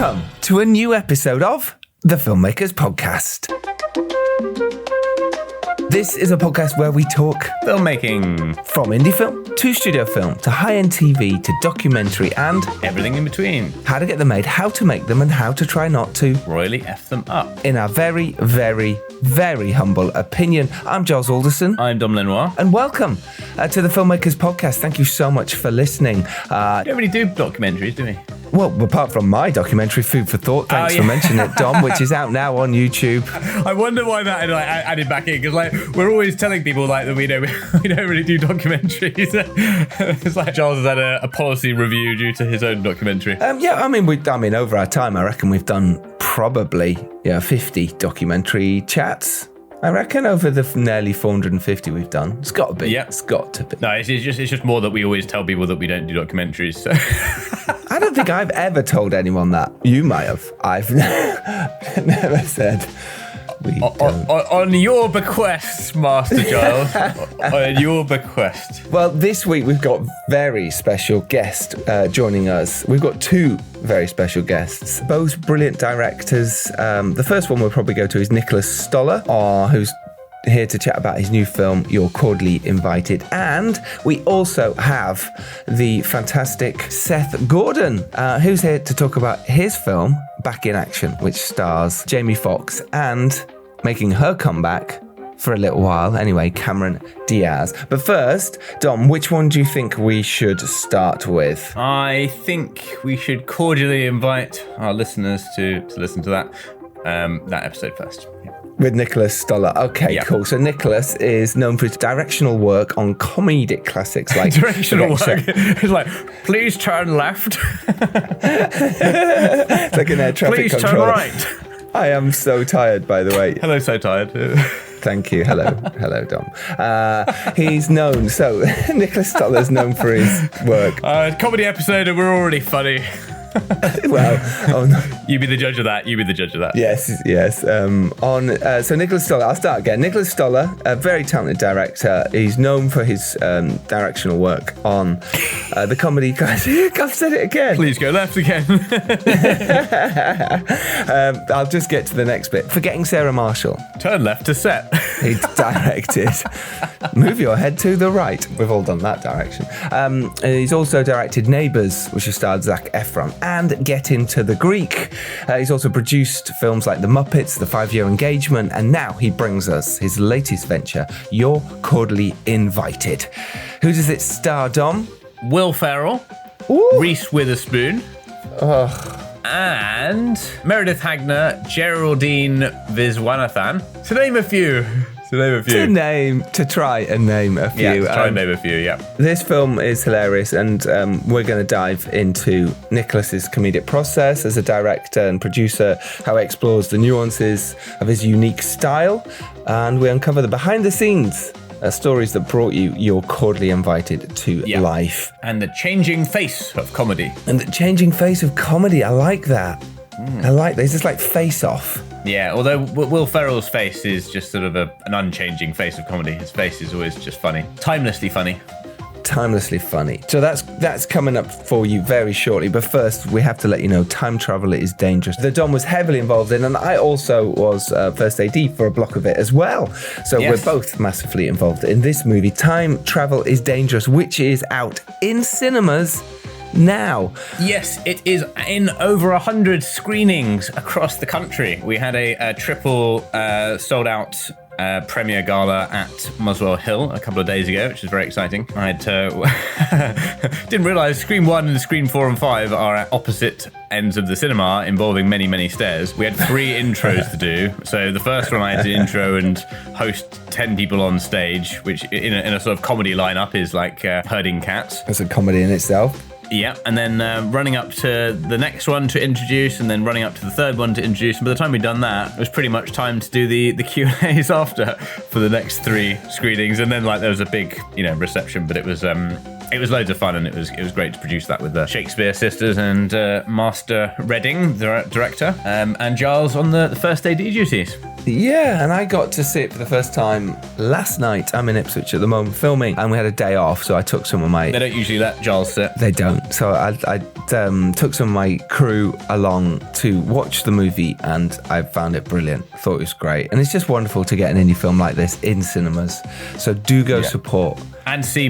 Welcome to a new episode of the Filmmakers Podcast. This is a podcast where we talk filmmaking. From indie film to studio film to high-end TV to documentary and everything in between. How to get them made, how to make them, and how to try not to royally F them up. In our very, very, very humble opinion, I'm Giles Alderson. I'm Dom Lenoir. And welcome to the Filmmakers Podcast. Thank you so much for listening. We don't really do documentaries, do we? Well, apart from my documentary, Food for Thought, thanks for mentioning it, Dom, which is out now on YouTube. I wonder why that added back in, because we're always telling people that we don't really do documentaries. It's like Giles has had a policy review due to his own documentary. Over our time, I reckon we've done probably 50 documentary chats. I reckon over the nearly 450 we've done. It's got to be. Yeah. It's got to be. No, it's just more that we always tell people that we don't do documentaries. So. I don't think I've ever told anyone that. You might have. I've never said we don't. On your bequest, Master Giles. On your bequest. Well, this week we've got very special guest joining us. We've got two very special guests, both brilliant directors. The first one we'll probably go to is Nicholas Stoller, who's here to chat about his new film, You're Cordially Invited. And we also have the fantastic Seth Gordon, who's here to talk about his film, Back in Action, which stars Jamie Foxx and, making her comeback for a little while anyway, Cameron Diaz. But first, Dom, which one do you think we should start with? I think we should cordially invite our listeners to listen to that episode first. Yeah. With Nicholas Stoller. Okay, yeah. Cool. So Nicholas is known for his directional work on comedic classics like... Directional work? It's like, please turn left. It's like an air traffic control. Please turn right. I am so tired, by the way. Hello, so tired. Thank you. Hello, Dom. He's known, so Nicholas Stoller's known for his work. Comedy episode and we're already funny. Well, you be the judge of that. Yes. So Nicholas Stoller, I'll start again. Nicholas Stoller, a very talented director. He's known for his directional work on the comedy classic. I've said it again. Please go left again. I'll just get to the next bit. Forgetting Sarah Marshall. Turn left to set. He directed Move Your Head to the Right. We've all done that direction. He's also directed Neighbours, which has starred Zac Efron, and Get Into the Greek. He's also produced films like The Muppets, The 5-Year Engagement, and now he brings us his latest venture, You're Cordially Invited. Who does it star, Dom? Will Ferrell, Ooh. Reese Witherspoon, and Meredith Hagner, Geraldine Viswanathan, to name a few. To try and name a few. Yeah, to try and name a few, yeah. This film is hilarious, and we're going to dive into Nicholas's comedic process as a director and producer, how he explores the nuances of his unique style, and we uncover the behind-the-scenes stories that brought You're Cordially Invited to life. And the changing face of comedy. I like that. I like that. It's just like Face Off. Yeah, although Will Ferrell's face is just sort of an unchanging face of comedy. His face is always just funny. Timelessly funny. So that's coming up for you very shortly. But first, we have to let you know time travel is dangerous. The Dom was heavily involved in, and I also was first AD for a block of it as well. So We're both massively involved in this movie. Time Travel is Dangerous, which is out in cinemas now. Yes, it is in over 100 screenings across the country. We had a triple sold out premiere gala at Muswell Hill a couple of days ago, which is very exciting. I didn't realise Screen 1 and Screen 4 and 5 are at opposite ends of the cinema, involving many, many stairs. We had 3 intros to do. So the first one I had to intro and host 10 people on stage, which in a sort of comedy lineup is like herding cats. It's a comedy in itself. Yeah, and then running up to the next one to introduce, and then running up to the third one to introduce. And by the time we'd done that, it was pretty much time to do the Q&As after for the next 3 screenings. And then there was a big reception, but it was It was loads of fun, and it was great to produce that with the Shakespeare sisters and Master Redding, the director, and Giles on the first AD duties. Yeah, and I got to see it for the first time last night. I'm in Ipswich at the moment filming, and we had a day off, so I took some of my... They don't usually let Giles sit. They don't. So I took some of my crew along to watch the movie, and I found it brilliant. Thought it was great. And it's just wonderful to get an indie film like this in cinemas. So do go support. And see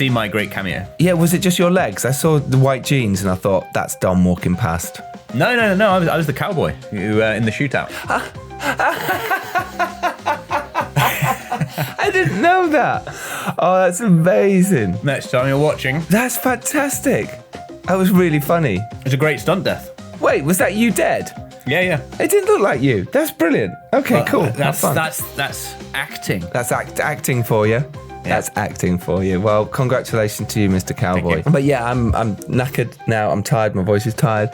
my great cameo. Yeah, was it just your legs? I saw the white jeans, and I thought, that's Dom walking past. No. I was the cowboy who in the shootout. I didn't know that. Oh, that's amazing. Next time you're watching. That's fantastic. That was really funny. It's a great stunt death. Wait, was that you dead? Yeah. It didn't look like you. That's brilliant. Okay, cool. That's acting. That's acting for you. Yeah. That's acting for you. Well, congratulations to you, Mr. Cowboy. But yeah, I'm knackered now. I'm tired. My voice is tired.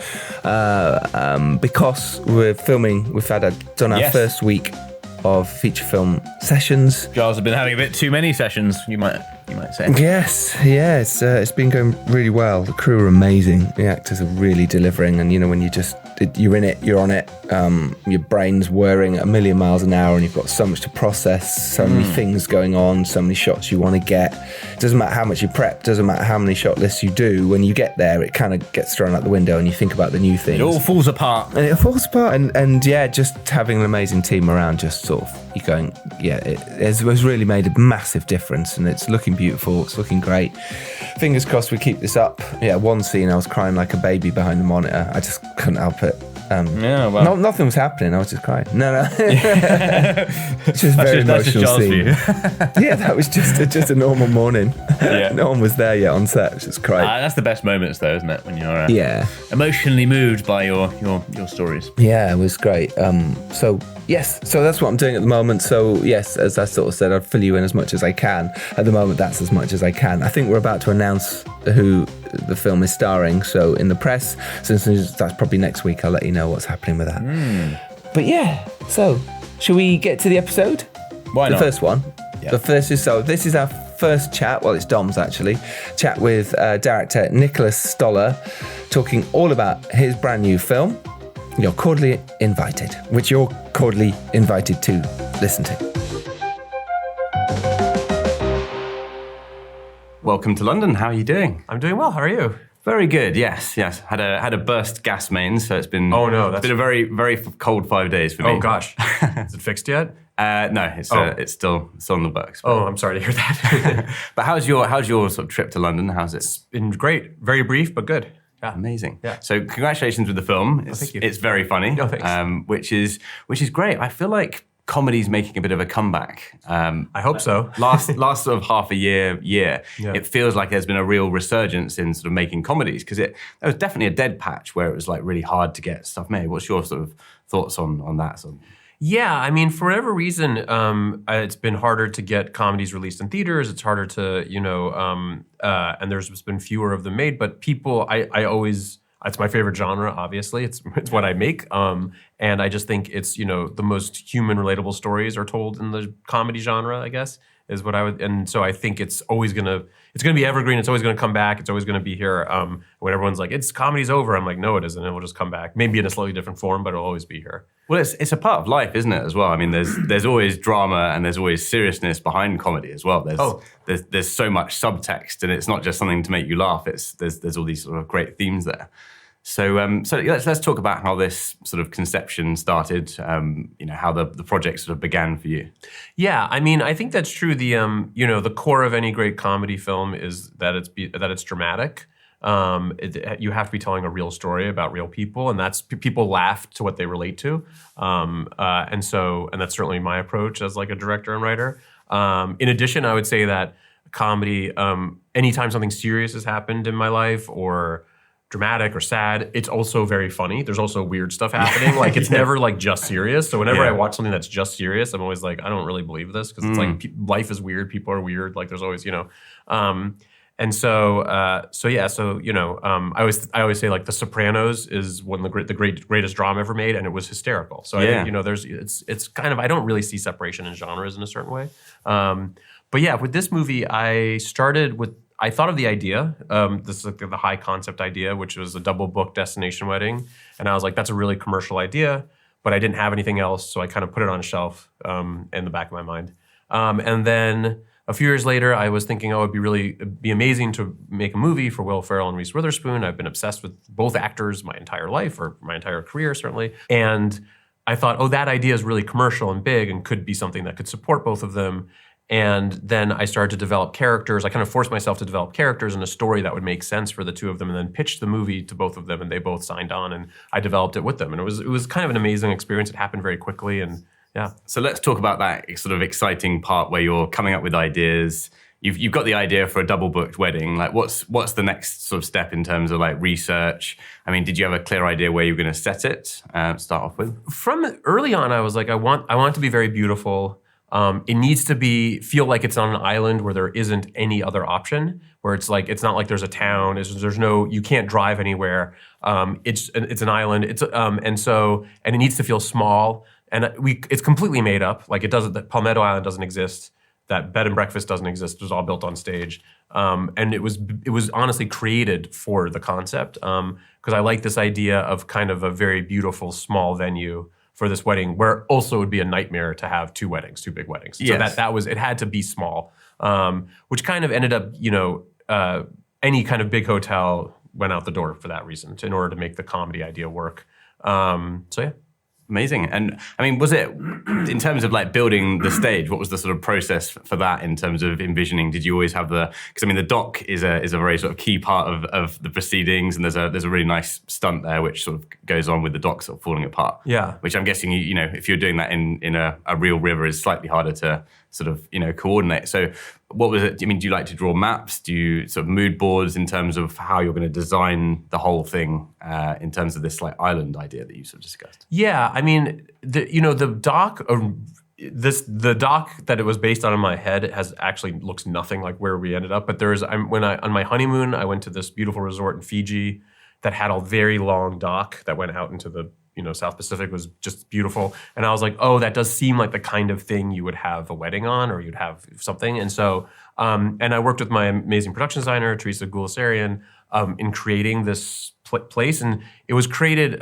Because we're filming, we've done our first week of feature film sessions. Giles have been having a bit too many sessions, you might say. Yes, it's been going really well. The crew are amazing. The actors are really delivering, and when you're in it, you're on it. Your brain's whirring at a million miles an hour, and you've got so much to process, so many things going on, so many shots you want to get. It doesn't matter how much you prep, doesn't matter how many shot lists you do. When you get there, it kind of gets thrown out the window, and you think about the new things. It all falls apart. And yeah, just having an amazing team around, just sort of you going, it has really made a massive difference, and it's looking beautiful. It's looking great. Fingers crossed we keep this up. Yeah, one scene I was crying like a baby behind the monitor. I just couldn't help it. Nothing was happening. I was just crying. No. It's just very emotional scene. Yeah, that was just a normal morning. Yeah. No one was there yet on set. It was just crying. That's the best moments, though, isn't it? When you're emotionally moved by your stories. Yeah, it was great. So that's what I'm doing at the moment. So yes, as I sort of said, I'll fill you in as much as I can. At the moment, that's as much as I can. I think we're about to announce who the film is starring. So in the press, since that's probably next week, I'll let you know what's happening with that. But yeah, so should we get to the episode? Why not? The first one. Yeah. This is our first chat. Well, it's Dom's actually. Chat with director Nicholas Stoller, talking all about his brand new film, You're Cordially Invited, which you're cordially invited to listen to. Welcome to London. How are you doing? I'm doing well. How are you? Very good. Yes. Had a burst gas main, so it's been. Oh no, it's been a very very cold 5 days for me. Oh gosh, is it fixed yet? No, it's still on the books. Oh, I'm sorry to hear that. But how's your sort of trip to London? How's it? It's been great. Very brief, but good. Yeah. Amazing. Yeah. So congratulations with the film. Thank you. It's very funny. No, thanks. Which is great. I feel like comedy's making a bit of a comeback. I hope so. last sort of half a year, yeah. It feels like there's been a real resurgence in sort of making comedies, because there was definitely a dead patch where it was like really hard to get stuff made. What's your sort of thoughts on that sort of? Yeah, I mean, for whatever reason, it's been harder to get comedies released in theaters. It's harder to, and there's been fewer of them made. But people, I always, it's my favorite genre. Obviously, it's what I make, and I just think it's the most human, relatable stories are told in the comedy genre. I guess is what I would, and so I think it's gonna be evergreen. It's always gonna come back. It's always gonna be here. When everyone's like, "It's comedy's over," I'm like, "No, it isn't. It will just come back, maybe in a slightly different form, but it'll always be here." Well, it's a part of life, isn't it, as well? I mean, there's always drama and there's always seriousness behind comedy as well. There's so much subtext, and it's not just something to make you laugh. There's all these sort of great themes there. So let's talk about how this sort of conception started. How the project sort of began for you. Yeah, I mean, I think that's true. The core of any great comedy film is that it's dramatic. You have to be telling a real story about real people, and that's people laugh to what they relate to, and that's certainly my approach as like a director and writer. In addition, I would say that comedy, anytime something serious has happened in my life or dramatic or sad, it's also very funny. There's also weird stuff happening. Like it's never like just serious. So whenever I watch something that's just serious, I'm always like, I don't really believe this, because it's like life is weird. People are weird. Like there's always I always say like The Sopranos is one of the greatest drama ever made, and it was hysterical. So I think it's kind of, I don't really see separation in genres in a certain way. But yeah, with this movie, I started with I thought of the idea. This is like the high concept idea, which was a double book destination wedding. And I was like, that's a really commercial idea, but I didn't have anything else. So I kind of put it on a shelf in the back of my mind. And then a few years later, I was thinking, it'd be amazing to make a movie for Will Ferrell and Reese Witherspoon. I've been obsessed with both actors my entire life, or my entire career, certainly. And I thought, that idea is really commercial and big and could be something that could support both of them. And then I started to develop characters. I kind of forced myself to develop characters and a story that would make sense for the two of them, and then pitched the movie to both of them, and they both signed on, and I developed it with them. And it was kind of an amazing experience. It happened very quickly, and yeah. So let's talk about that sort of exciting part where you're coming up with ideas. You've got the idea for a double booked wedding. Like, what's the next sort of step in terms of like research? I mean, did you have a clear idea where you were going to set it? Start off with. From early on, I was like, I want it to be very beautiful. It needs to feel like it's on an island where there isn't any other option. Where it's not like there's a town. You can't drive anywhere. It's an island. And it needs to feel small. And it's completely made up. Like, it doesn't. That Palmetto Island doesn't exist. That bed and breakfast doesn't exist. It was all built on stage, and it was honestly created for the concept, because I like this idea of kind of a very beautiful small venue for this wedding, where also it would be a nightmare to have two big weddings. Yes. So it had to be small, which kind of ended up, any kind of big hotel went out the door for that reason, in order to make the comedy idea work. So yeah. Amazing. And I mean, was it, in terms of like building the stage, what was the sort of process for that in terms of envisioning? Did you always have because I mean, the dock is a very sort of key part of the proceedings, and there's a really nice stunt there which sort of goes on with the dock sort of falling apart. Yeah. Which I'm guessing, if you're doing that in a real river, is slightly harder to sort of, coordinate. So what was it? I mean, do you like to draw maps? Do you sort of mood boards in terms of how you're going to design the whole thing in terms of this like island idea that you sort of discussed? Yeah, I mean, the dock, the dock that it was based on in my head looks nothing like where we ended up. But on my honeymoon, I went to this beautiful resort in Fiji that had a very long dock that went out into the South Pacific. Was just beautiful. And I was like, that does seem like the kind of thing you would have a wedding on, or you'd have something. And so, and I worked with my amazing production designer, Teresa Gulasarian, in creating this place. And it was created,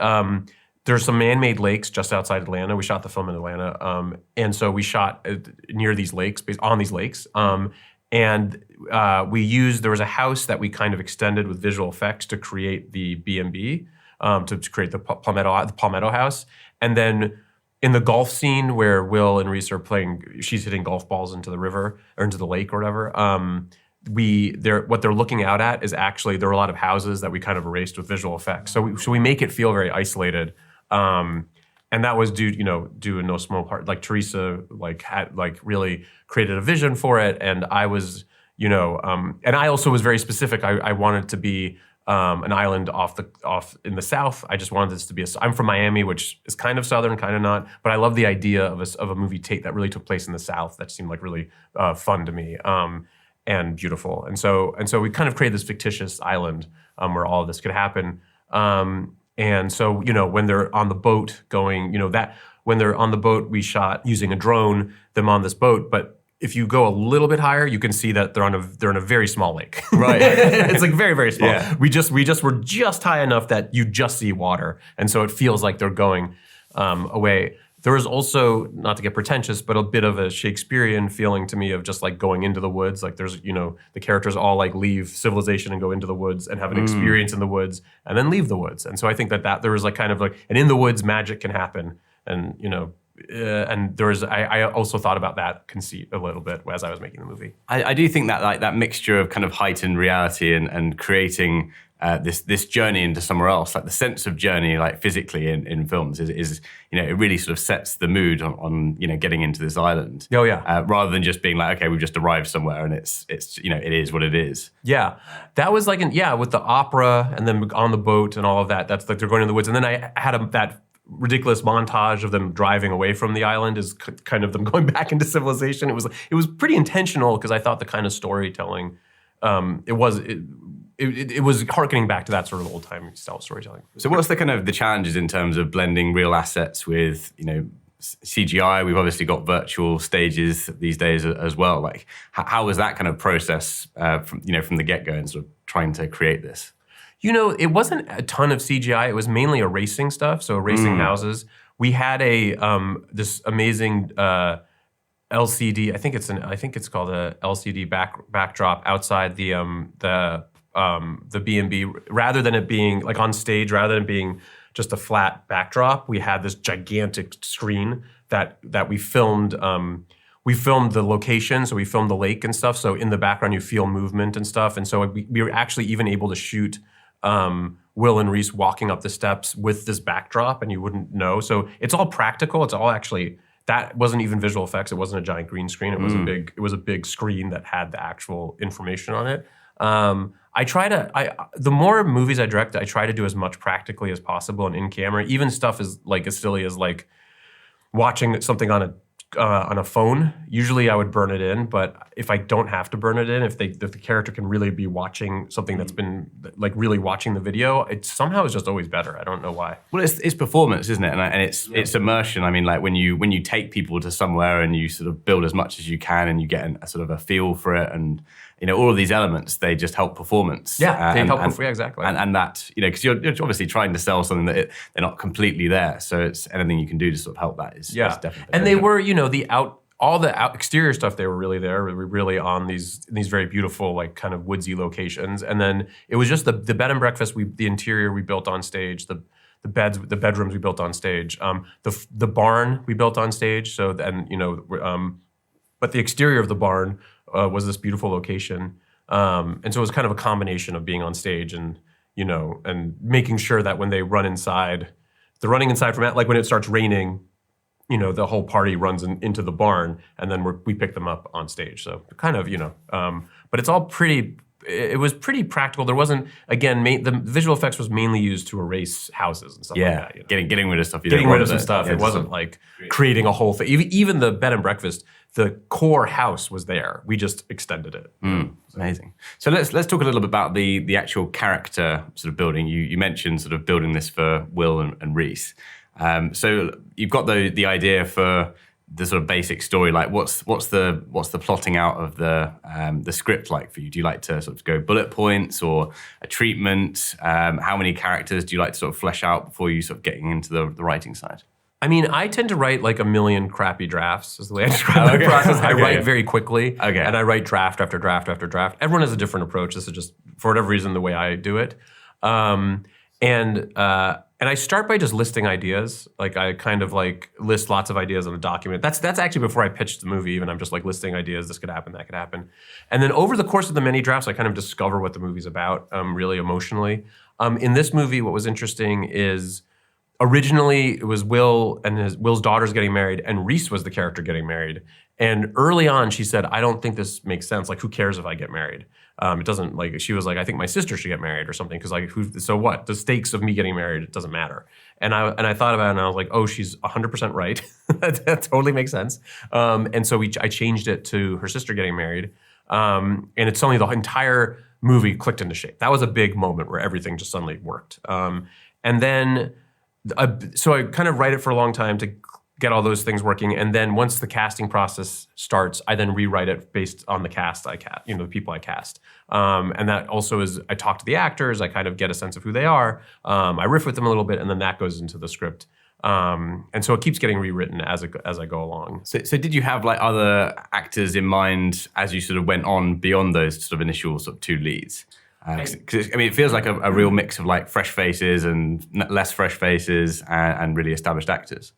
there's some man-made lakes just outside Atlanta. We shot the film in Atlanta. And so we shot near these lakes, on these lakes. And there was a house that we kind of extended with visual effects to create the B&B. To create the Palmetto House. And then in the golf scene where Will and Reese are playing, she's hitting golf balls into the river or into the lake or whatever. What they're looking out at is actually, there are a lot of houses that we kind of erased with visual effects. So we make it feel very isolated. And that was due in no small part, like Teresa had really created a vision for it. And I was, and I also was very specific. I wanted to be an island off in the South. I just wanted this to be I'm from Miami, which is kind of Southern, kind of not, but I love the idea of a movie that really took place in the South. That seemed like really fun to me, and beautiful. And so we kind of created this fictitious island where all of this could happen. And so, when they're on the boat when they're on the boat, we shot using a drone, them on this boat, but if you go a little bit higher, you can see that they're in a very small lake. Right. It's like very, very small. Yeah. We were just high enough that you just see water. And so it feels like they're going away. There was also, not to get pretentious, but a bit of a Shakespearean feeling to me of just like going into the woods. Like there's, the characters all like leave civilization and go into the woods and have an experience in the woods and then leave the woods. And so I think that there was like kind of like, and in the woods magic can happen. And, and I also thought about that conceit a little bit as I was making the movie. I do think that like that mixture of kind of heightened reality and creating this journey into somewhere else, like the sense of journey, like physically in films is it really sort of sets the mood on getting into this island. Oh yeah. Rather than just being like, okay, we've just arrived somewhere and it's it is what it is. Yeah, that was like with the opera and then on the boat and all of that. That's like they're going in the woods, and then I had that ridiculous montage of them driving away from the island is kind of them going back into civilization. It was pretty intentional because I thought the kind of storytelling it was harkening back to that sort of old time style storytelling. So what's the kind of the challenges in terms of blending real assets with CGI. We've obviously got virtual stages these days as well. Like, how was that kind of process from the get-go and sort of trying to create this? It wasn't a ton of CGI. It was mainly erasing stuff, so erasing houses. We had this amazing LCD. I think it's called a LCD backdrop outside the B&B. Rather than it being like on stage, rather than being just a flat backdrop, we had this gigantic screen that we filmed. We filmed the location, so we filmed the lake and stuff. So in the background, you feel movement and stuff. And so we were actually even able to shoot Will and Reese walking up the steps with this backdrop, and you wouldn't know. So it's all practical. It's all actually, that wasn't even visual effects. It wasn't a giant green screen. It was a big screen that had the actual information on it. The more movies I direct, I try to do as much practically as possible and in camera. Even stuff as silly as like watching something on a phone. Usually I would burn it in, but if I don't have to burn it in, if the character can really be watching something that's been like really watching the video, it somehow is just always better. I don't know why. Well, it's performance, isn't it? And it's immersion. I mean, like when you take people to somewhere and you sort of build as much as you can and you get a sort of a feel for it, and all of these elements, they just help performance. Yeah, they help. Yeah, exactly. And that, because you're obviously trying to sell something that they're not completely there. So it's anything you can do to sort of help that is definitely. And they were, all the exterior stuff, they were really there. We were really on these very beautiful, like kind of woodsy locations. And then it was just the bed and breakfast. The interior we built on stage. The bedrooms we built on stage. The barn we built on stage. So then but the exterior of the barn was this beautiful location. And so it was kind of a combination of being on stage and making sure that when they run inside, they're running inside from, like when it starts raining, the whole party runs into the barn, and then we pick them up on stage. So kind of, but it's all it was pretty practical. There wasn't, again, the visual effects was mainly used to erase houses and stuff like that. Getting rid of stuff. Getting rid of some stuff. It wasn't like creating a whole thing. Even the bed and breakfast, the core house was there. We just extended it. Amazing. So let's talk a little bit about the actual character sort of building. You mentioned sort of building this for Will and Reese. So you've got the idea for the sort of basic story. Like what's the plotting out of the script like for you? Do you like to sort of go bullet points or a treatment? How many characters do you like to sort of flesh out before you sort of getting into the writing side? I mean, I tend to write like a million crappy drafts is the way I describe the process. I write very quickly, and I write draft after draft after draft. Everyone has a different approach. This is just, for whatever reason, the way I do it. And I start by just listing ideas. Like I kind of like list lots of ideas on a document. That's actually before I pitch the movie even. I'm just like listing ideas. This could happen, that could happen. And then over the course of the many drafts, I kind of discover what the movie's about really emotionally. In this movie, what was interesting is originally it was Will's daughter's getting married and Reese was the character getting married. And early on she said, I don't think this makes sense. Like, who cares if I get married? It doesn't, like, she was like, I think my sister should get married or something. Cause like, so what? The stakes of me getting married, it doesn't matter. And I thought about it and I was like, oh, she's 100% right. That totally makes sense. And so I changed it to her sister getting married. And it's suddenly the entire movie clicked into shape. That was a big moment where everything just suddenly worked. And then, so I kind of write it for a long time to get all those things working. And then once the casting process starts, I then rewrite it based on the cast the people I cast. And that also is, I talk to the actors, I kind of get a sense of who they are. I riff with them a little bit, and then that goes into the script. And so it keeps getting rewritten as I go along. So did you have like other actors in mind as you sort of went on beyond those sort of initial sort of two leads? Because it feels like a real mix of like fresh faces and less fresh faces and really established actors.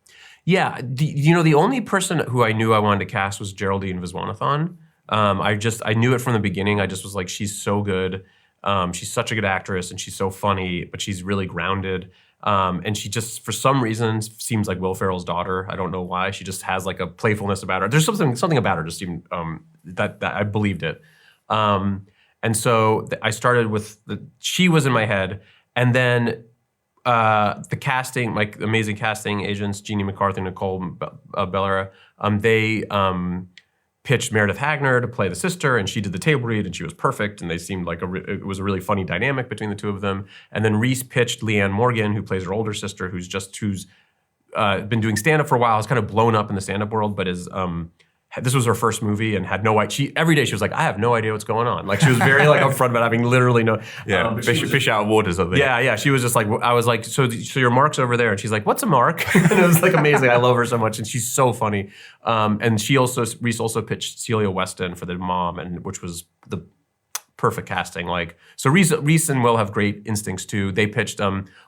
Yeah, the only person who I knew I wanted to cast was Geraldine Viswanathan. I knew it from the beginning. I just was like, she's so good. She's such a good actress and she's so funny, but she's really grounded. And she just, for some reason, seems like Will Ferrell's daughter. I don't know why. She just has like a playfulness about her. There's something about her just even that I believed it. And so I started with she was in my head, and then the casting, my amazing casting agents, Jeannie McCarthy and Nicole Bellera, they pitched Meredith Hagner to play the sister, and she did the table read, and she was perfect, and they seemed like it was a really funny dynamic between the two of them. And then Reese pitched Leanne Morgan, who plays her older sister, who's been doing stand-up for a while. Has kind of blown up in the stand-up world, but this was her first movie and had no idea. Every day she was like, I have no idea what's going on. Like she was very like upfront about having literally no. Yeah, fish out of water something. Yeah. She was just like, I was like, so your mark's over there, and she's like, what's a mark? And it was like amazing. I love her so much, and she's so funny. And Reese also pitched Celia Weston for the mom, and which was the perfect casting. Like, so Reese and Will have great instincts too. They pitched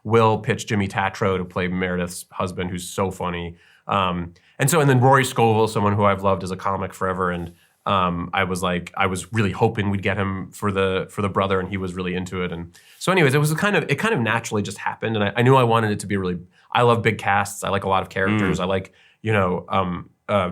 Will pitched Jimmy Tatro to play Meredith's husband, who's so funny. And then Rory Scovel, someone who I've loved as a comic forever, and I was really hoping we'd get him for the brother, and he was really into it. And so, anyways, it kind of naturally just happened, and I knew I wanted it to be really. I love big casts. I like a lot of characters. I like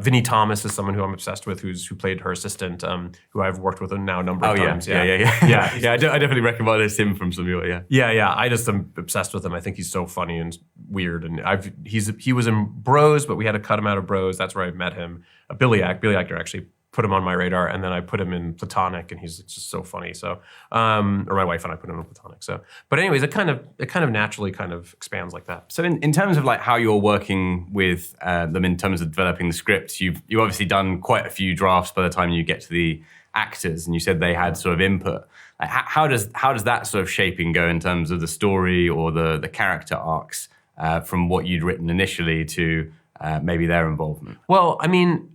Vinnie Thomas is someone who I'm obsessed with, who played her assistant, who I've worked with now a number of times. Yeah. I definitely recognize him from some of your. Yeah. I just am obsessed with him. I think he's so funny and weird. And he was in Bros, but we had to cut him out of Bros. That's where I met him. Billy Actor actually put him on my radar, and then I put him in Platonic, and he's just so funny. So, or my wife and I put him in Platonic. So, but anyways, it kind of naturally kind of expands like that. So, in terms of like how you're working with them in terms of developing the script, you've obviously done quite a few drafts by the time you get to the actors, and you said they had sort of input. Like, how does that sort of shaping go in terms of the story or the character arcs from what you'd written initially to maybe their involvement? Well, I mean.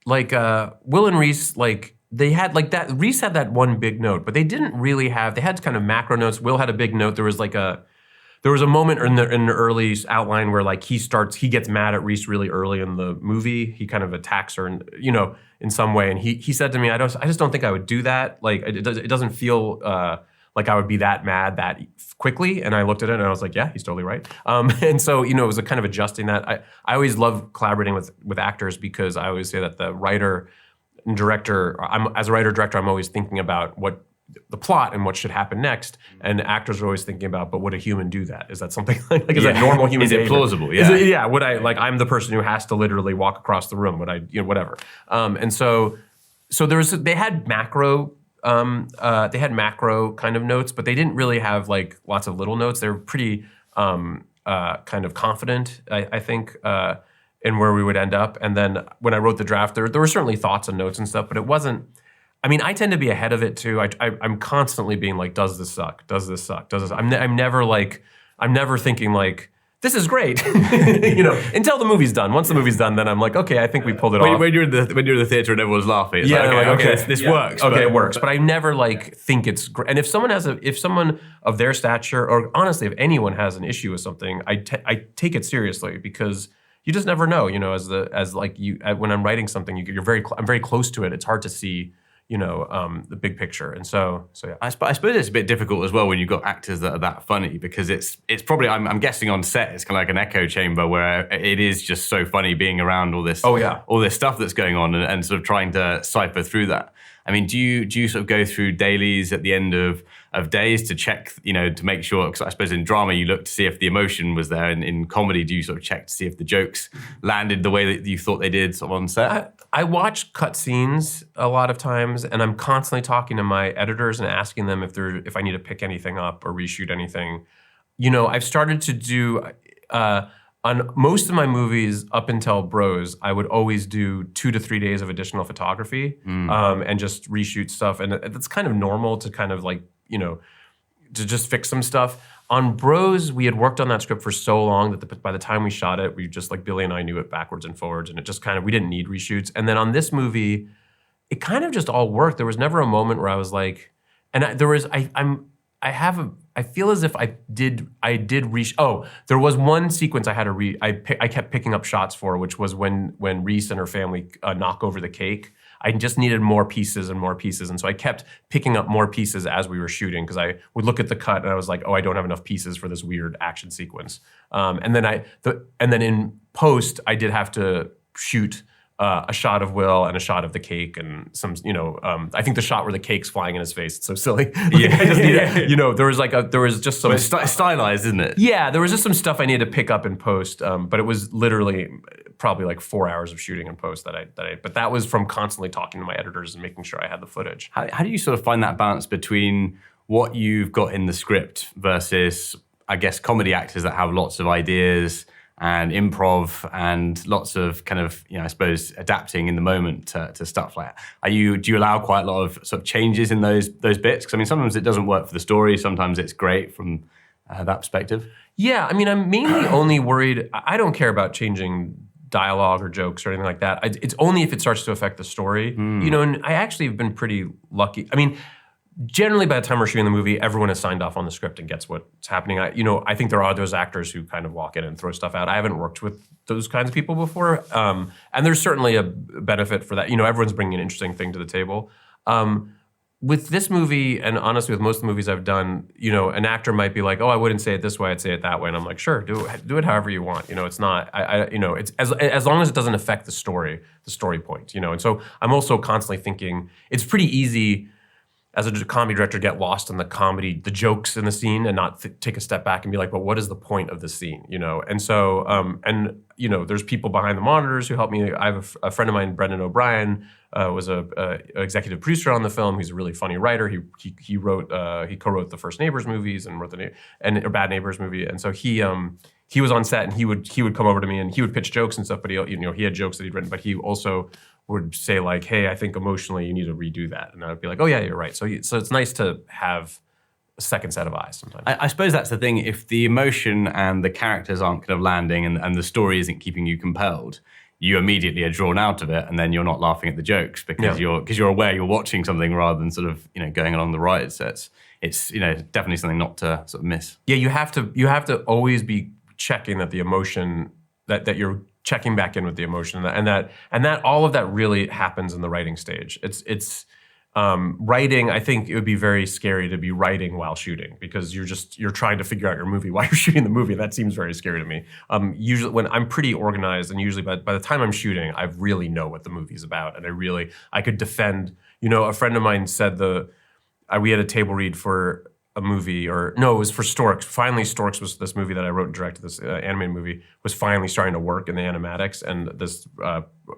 Will and Reese, like they had like that. Reese had that one big note, but they didn't really have. They had kind of macro notes. Will had a big note. There was a moment in the early outline where like he gets mad at Reese really early in the movie. He kind of attacks her, in some way. And he said to me, I just don't think I would do that. Like it doesn't feel like I would be that mad that quickly. And I looked at it and I was like, yeah, he's totally right. And so, it was a kind of adjusting that. I always love collaborating with actors, because I always say that the writer and director, as a writer-director, I'm always thinking about what the plot and what should happen next. And actors are always thinking about, but would a human do that? Is that something is that normal human behavior? Is it plausible? Yeah. Would I, like, I'm the person who has to literally walk across the room. Would I, whatever. And so they had macro kind of notes, but they didn't really have like lots of little notes. They were pretty kind of confident, I think, in where we would end up. And then when I wrote the draft, there were certainly thoughts and notes and stuff, but it wasn't. I mean, I tend to be ahead of it too. I'm constantly being like, does this suck? Does this suck? Does this? I'm never thinking like, this is great, until the movie's done. Once the movie's done, then I'm like, okay, I think we pulled it off. When you're in the theater and everyone's laughing, it's this works. Okay, it works. But I never like think it's great. And if someone of their stature, or honestly, if anyone has an issue with something, I take it seriously, because you just never know. When I'm writing something, I'm very close to it. It's hard to see. The big picture. And so yeah. I suppose it's a bit difficult as well when you've got actors that are that funny, because it's probably, I'm guessing on set, it's kind of like an echo chamber where it is just so funny being around all this, all this stuff that's going on and sort of trying to cipher through that. I mean, do you sort of go through dailies at the end of days to check, to make sure, because I suppose in drama you look to see if the emotion was there, and in comedy do you sort of check to see if the jokes landed the way that you thought they did sort of on set? I watch cut scenes a lot of times, and I'm constantly talking to my editors and asking them if I need to pick anything up or reshoot anything. I've started to do, on most of my movies up until Bros, I would always do 2 to 3 days of additional photography and just reshoot stuff. And it's kind of normal to kind of like, to just fix some stuff. On Bros, we had worked on that script for so long that by the time we shot it, we just, like, Billy and I knew it backwards and forwards, and it just kind of, we didn't need reshoots. And then on this movie, it kind of just all worked. There was never a moment where I was like, I feel as if I did there was one sequence I had to I kept picking up shots for, which was when Reese and her family knock over the cake. I just needed more pieces and more pieces. And so I kept picking up more pieces as we were shooting, because I would look at the cut and I was like, oh, I don't have enough pieces for this weird action sequence. And then in post, I did have to shoot a shot of Will and a shot of the cake and some, I think the shot where the cake's flying in his face, it's so silly. Yeah. I just needed, there was just some... But it's stylized, isn't it? Yeah, there was just some stuff I needed to pick up in post, but it was literally probably like 4 hours of shooting in post but that was from constantly talking to my editors and making sure I had the footage. How do you sort of find that balance between what you've got in the script versus, I guess, comedy actors that have lots of ideas and improv and lots of kind of, I suppose, adapting in the moment to stuff like that. Do you allow quite a lot of sort of changes in those bits? Because I mean, sometimes it doesn't work for the story. Sometimes it's great from that perspective. Yeah, I mean, I'm mainly only worried. I don't care about changing dialogue or jokes or anything like that. It's only if it starts to affect the story. And I actually have been pretty lucky. I mean, generally by the time we're shooting the movie, everyone has signed off on the script and gets what's happening. I think there are those actors who kind of walk in and throw stuff out. I haven't worked with those kinds of people before. And there's certainly a benefit for that. Everyone's bringing an interesting thing to the table. With this movie, and honestly with most of the movies I've done, an actor might be like, oh, I wouldn't say it this way, I'd say it that way. And I'm like, sure, do it however you want. It's not, it's as long as it doesn't affect the story point, And so I'm also constantly thinking, it's pretty easy as a comedy director, get lost in the comedy, the jokes in the scene, and not take a step back and be like, but what is the point of the scene, And so, there's people behind the monitors who help me. I have a friend of mine, Brendan O'Brien, was a executive producer on the film. He's a really funny writer. He co-wrote the first Neighbors movies and wrote a Bad Neighbors movie. And so he was on set and he would come over to me and he would pitch jokes and stuff. But he had jokes that he'd written, but he also would say like, hey, I think emotionally you need to redo that. And I'd be like, oh yeah, you're right. So it's nice to have a second set of eyes sometimes. I suppose that's the thing. If the emotion and the characters aren't kind of landing and the story isn't keeping you compelled, you immediately are drawn out of it and then you're not laughing at the jokes because you're aware you're watching something rather than sort of, going along the ride. So it's definitely something not to sort of miss. Yeah, you have to always be checking that the emotion that you're checking back in with the emotion, and that all of that really happens in the writing stage. It's writing. I think it would be very scary to be writing while shooting because you're trying to figure out your movie while you're shooting the movie. That seems very scary to me. Usually, when I'm pretty organized, and usually by the time I'm shooting, I really know what the movie's about, and I could defend. A friend of mine said we had a table read for a movie, it was for Storks. Finally, Storks was this movie that I wrote and directed, this animated movie, was finally starting to work in the animatics. And this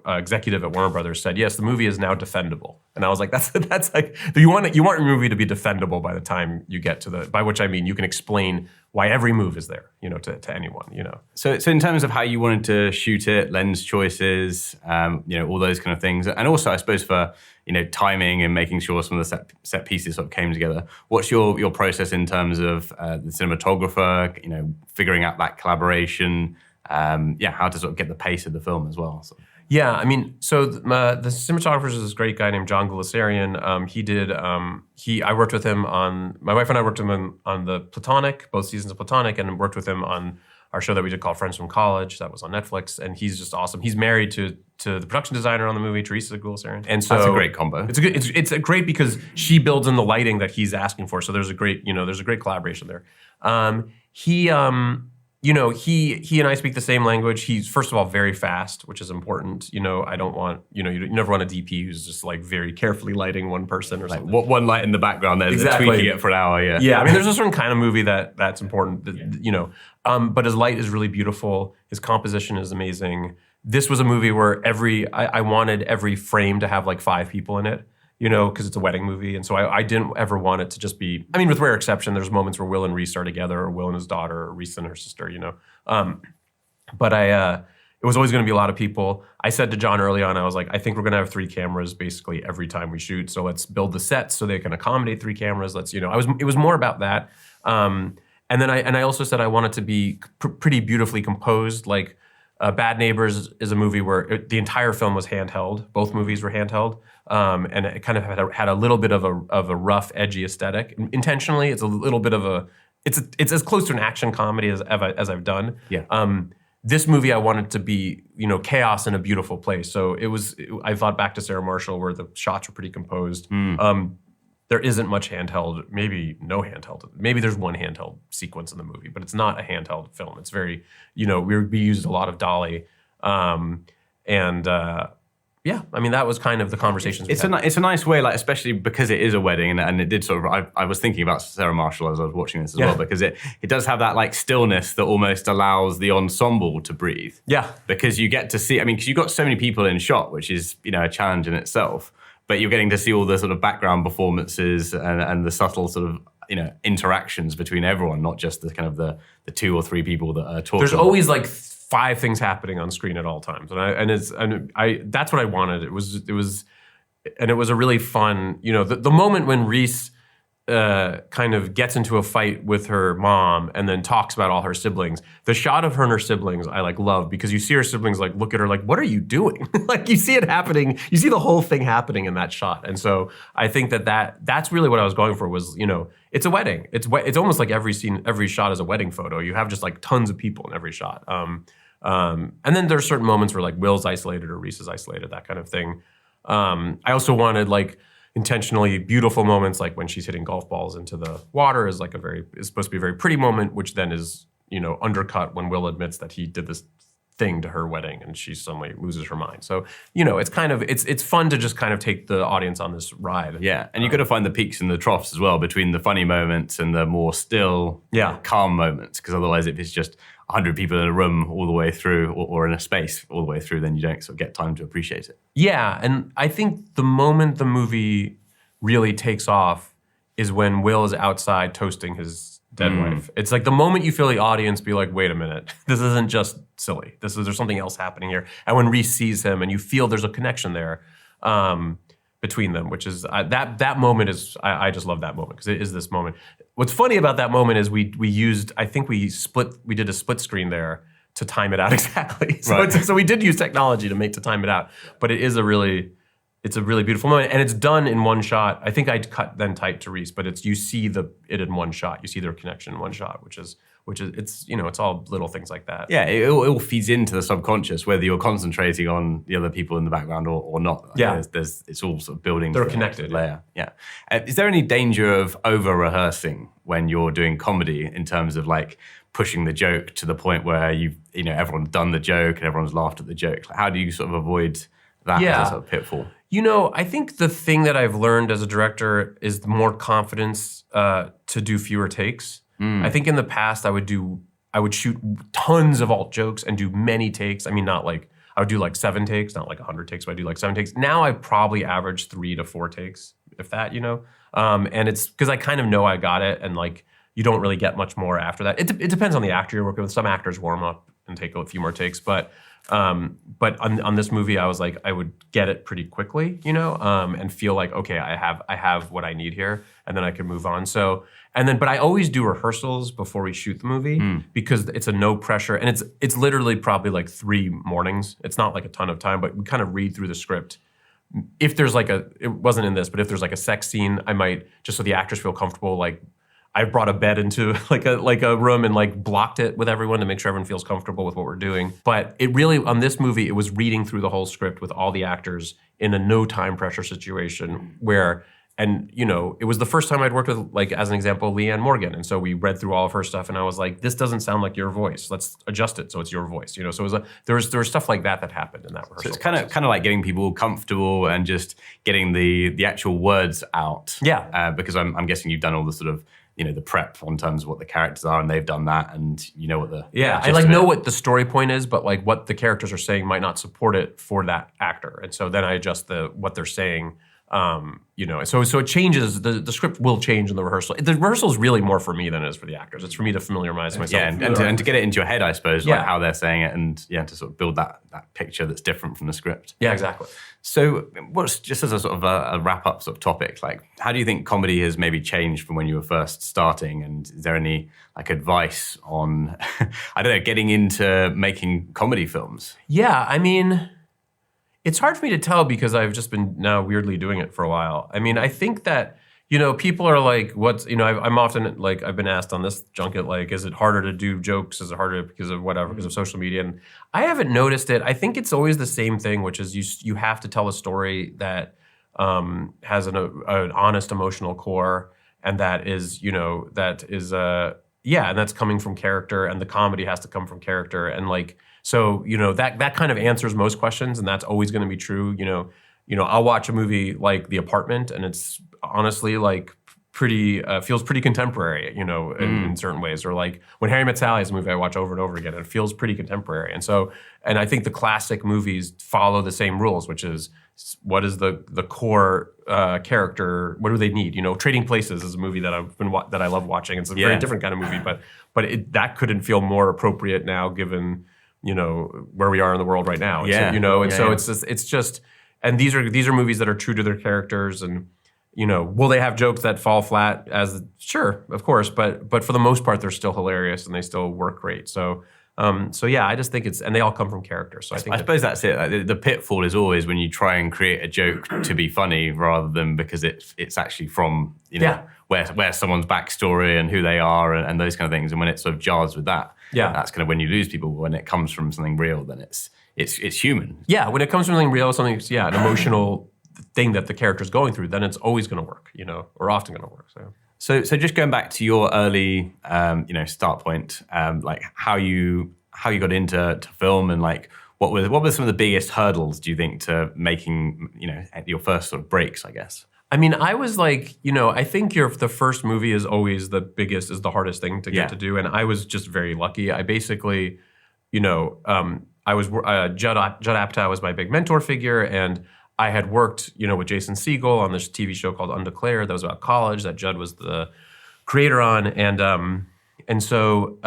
executive at Warner Brothers said, yes, the movie is now defendable. And I was like, that's like, you want your movie to be defendable by the time you get to by which I mean you can explain why every move is there, to anyone, So in terms of how you wanted to shoot it, lens choices, all those kind of things, and also I suppose for, timing and making sure some of the set pieces sort of came together. What's your process in terms of the cinematographer, figuring out that collaboration, how to sort of get the pace of the film as well? So. Yeah, I mean, so the cinematographer is this great guy named John Gliserian. I worked with him my wife and I worked with him on the Platonic, both seasons of Platonic, and worked with him on our show that we did called Friends from College, that was on Netflix, and he's just awesome. He's married to the production designer on the movie, Teresa Gliserian. And so that's a great combo. It's great because she builds in the lighting that he's asking for. So there's a great collaboration there. He and I speak the same language. He's, first of all, very fast, which is important. I don't want, you never want a DP who's just like very carefully lighting one person or something. One light in the background, they're tweaking it for an hour, yeah. Yeah, I mean, there's a certain kind of movie that's important, but his light is really beautiful. His composition is amazing. This was a movie where I wanted every frame to have like 5 people in it. Because it's a wedding movie. And so I didn't ever want it to just be, I mean, with rare exception, there's moments where Will and Reese are together, or Will and his daughter, or Reese and her sister, But it was always going to be a lot of people. I said to John early on, I was like, I think we're going to have 3 cameras basically every time we shoot. So let's build the sets so they can accommodate 3 cameras. It was more about that. And then I also said I want it to be pretty beautifully composed. Like Bad Neighbors is a movie where the entire film was handheld. Both movies were handheld. And it kind of had a little bit of a rough, edgy aesthetic. Intentionally, it's a little bit of it's as close to an action comedy as I've done. Yeah. This movie I wanted to be, chaos in a beautiful place. So I thought back to Sarah Marshall where the shots were pretty composed. There isn't much handheld, maybe no handheld. Maybe there's one handheld sequence in the movie, but it's not a handheld film. It's very, we used a lot of dolly. Yeah, I mean, that was kind of the conversations we had. It's a nice way, like, especially because it is a wedding, and it did sort of, I was thinking about Sarah Marshall as I was watching this as well, because it does have that, like, stillness that almost allows the ensemble to breathe. Yeah. Because you get to see, because you've got so many people in shot, which is, a challenge in itself, but you're getting to see all the sort of background performances and the subtle sort of, interactions between everyone, not just the kind of the 2 or 3 people that are talking. There's always, like, 5 things happening on screen at all times, and that's what I wanted. It was a really fun, the moment when Reese kind of gets into a fight with her mom and then talks about all her siblings. The shot of her and her siblings I love, because you see her siblings look at her like, what are you doing? You see it happening. You see the whole thing happening in that shot. And so I think that's really what I was going for was, it's a wedding. It's almost like every scene, every shot is a wedding photo. You have just tons of people in every shot. And then there's certain moments where Will's isolated or Reese is isolated, that kind of thing. I also wanted intentionally beautiful moments, like when she's hitting golf balls into the water is supposed to be a very pretty moment, which then is, undercut when Will admits that he did this thing to her wedding and she suddenly loses her mind. So, it's fun to just kind of take the audience on this ride. Yeah, and you've got to find the peaks and the troughs as well between the funny moments and the more still, calm moments, because otherwise if it's just 100 people in a room all the way through or in a space all the way through, then you don't sort of get time to appreciate it. Yeah, and I think the moment the movie really takes off is when Will is outside toasting his dead wife. It's the moment you feel the audience be like, wait a minute, this isn't just silly. There's something else happening here. And when Reese sees him and you feel there's a connection there between them, which is, that moment is, I just love that moment because it is this moment. What's funny about that moment is we did a split screen there to time it out exactly. So, so we did use technology to time it out, but it's a really beautiful moment, and it's done in one shot. I think I'd cut then tight to Reese, but you see it in one shot. You see their connection in one shot, which is it's all little things like that. Yeah, it all feeds into the subconscious, whether you're concentrating on the other people in the background or not. It's all sort of building. They're connected. Layer. Yeah. Is there any danger of over rehearsing when you're doing comedy in terms of pushing the joke to the point where everyone's done the joke and everyone's laughed at the joke? How do you sort of avoid that as a sort of pitfall? I think the thing that I've learned as a director is more confidence to do fewer takes. I think in the past I would shoot tons of alt jokes and do many takes. I mean, I would do 7 takes, not 100 takes, but I do 7 takes. Now I probably average 3 to 4 takes, if that, and it's because I kind of know I got it, and you don't really get much more after that. It depends on the actor you're working with. Some actors warm up and take a few more takes, but on this movie, I was I would get it pretty quickly, and feel okay, I have what I need here, and then I can move on. But I always do rehearsals before we shoot the movie because it's a no pressure, and it's literally probably 3 mornings. It's not a ton of time, but we kind of read through the script. If there's it wasn't in this, but if there's a sex scene, I might, just so the actors feel comfortable, I brought a bed into a room and blocked it with everyone to make sure everyone feels comfortable with what we're doing. But it really, on this movie, it was reading through the whole script with all the actors in a no time pressure situation where, it was the first time I'd worked with, as an example, Leanne Morgan. And so we read through all of her stuff and I was like, this doesn't sound like your voice. Let's adjust it so it's your voice. So it was there was stuff like that happened in that rehearsal. So it's kind of like getting people comfortable and just getting the actual words out. Yeah. Because I'm guessing you've done all the sort of, the prep on terms of what the characters are, and they've done that, and what the I know what the story point is, but what the characters are saying might not support it for that actor, and so then I adjust what they're saying. So it changes. The script will change in the rehearsal. The rehearsal is really more for me than it is for the actors. It's for me to familiarize myself. Yeah, and to get it into your head, I suppose, how they're saying it, and to sort of build that picture that's different from the script. Yeah, exactly. So, what's just as a sort of a wrap up sort of topic, how do you think comedy has maybe changed from when you were first starting? And is there any advice on, I don't know, getting into making comedy films? Yeah, I mean, it's hard for me to tell because I've just been now weirdly doing it for a while. I mean, I think that, people are I'm often I've been asked on this junket, is it harder to do jokes? Is it harder because of whatever, because of social media? And I haven't noticed it. I think it's always the same thing, which is you have to tell a story that has an honest emotional core, and that is, and that's coming from character, and the comedy has to come from character. And so, that kind of answers most questions, and that's always going to be true. I'll watch a movie like The Apartment, and it's honestly pretty feels pretty contemporary, in certain ways. Or When Harry Met Sally is a movie I watch over and over again, and it feels pretty contemporary. And I think the classic movies follow the same rules, which is what is the core character? What do they need? Trading Places is a movie that I love watching. It's a very different kind of movie, but that couldn't feel more appropriate now given where we are in the world right now. Yeah. So, it's just, and these are movies that are true to their characters, and will they have jokes that fall flat? Sure, of course, but for the most part, they're still hilarious and they still work great. So yeah, I just think and they all come from character. So I suppose that's it. Like, the pitfall is always when you try and create a joke to be funny rather than because it's actually from where someone's backstory and who they are and those kind of things. And when it sort of jars with that, that's kind of when you lose people. When it comes from something real, then it's human. Yeah, when it comes from something real, an emotional thing that the character's going through, then it's always going to work, or often going to work. So just going back to your early, start point, like how you got into film and like what were some of the biggest hurdles, do you think, to making, your first sort of breaks, I guess? I mean, I was like, I think the first movie is always the hardest thing to get to do. And I was just very lucky. I basically, I was, Judd Apatow was my big mentor figure, and I had worked, with Jason Segel on this TV show called Undeclared that was about college that Judd was the creator on, and so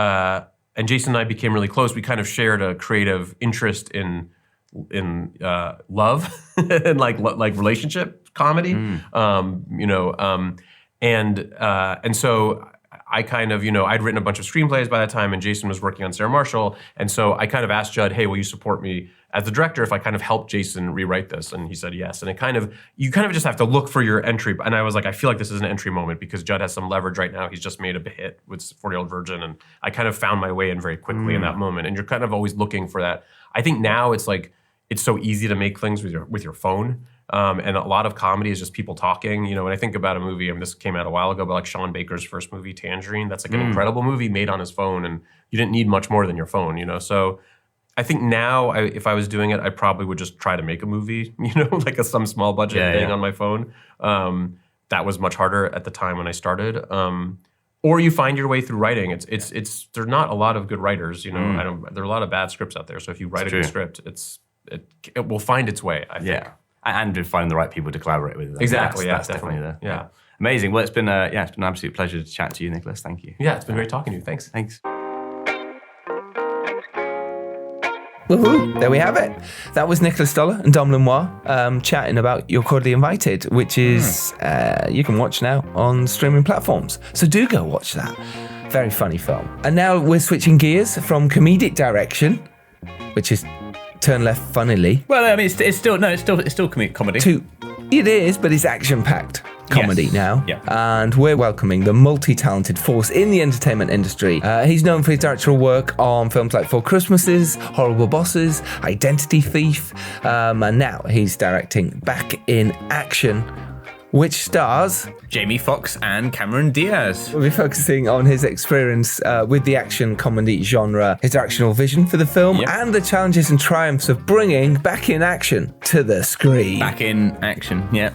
Jason and I became really close. We kind of shared a creative interest in love and like relationship comedy, and so I kind of, I'd written a bunch of screenplays by that time, and Jason was working on Sarah Marshall, and so I kind of asked Judd, hey, will you support me as the director if I kind of help Jason rewrite this? And he said yes. And you kind of just have to look for your entry. And I was like, I feel like this is an entry moment because Judd has some leverage right now. He's just made a hit with 40-Year-Old Virgin. And I kind of found my way in very quickly in that moment. And you're kind of always looking for that. I think now it's like, it's so easy to make things with your phone. And a lot of comedy is just people talking. When I think about a movie, this came out a while ago, but like Sean Baker's first movie, Tangerine, that's like an incredible movie made on his phone. And you didn't need much more than your phone, So I think now, if I was doing it, I probably would just try to make a movie, like some small budget thing on my phone. That was much harder at the time when I started. Or you find your way through writing. There's not a lot of good writers, there are a lot of bad scripts out there. So if you write a good script, it will find its way, I think. Yeah, and finding the right people to collaborate with. Exactly, that's definitely yeah. Amazing. Well, it's been an absolute pleasure to chat to you, Nicholas. Thank you. Yeah, it's been great talking to you. Thanks. Woohoo! There we have it. That was Nicholas Stoller and Dom Lenoir chatting about You're Cordially Invited, which is you can watch now on streaming platforms. So do go watch that. Very funny film. And now we're switching gears from comedic direction, which is turn left funnily. Well, it's still comedy. It is, but it's action-packed comedy now. Yeah. And we're welcoming the multi-talented force in the entertainment industry. He's known for his directorial work on films like Four Christmases, Horrible Bosses, Identity Thief, and now he's directing Back in Action, which stars Jamie Foxx and Cameron Diaz. We'll be focusing on his experience with the action comedy genre, his directional vision for the film, and the challenges and triumphs of bringing Back in Action to the screen. Back in Action, yeah.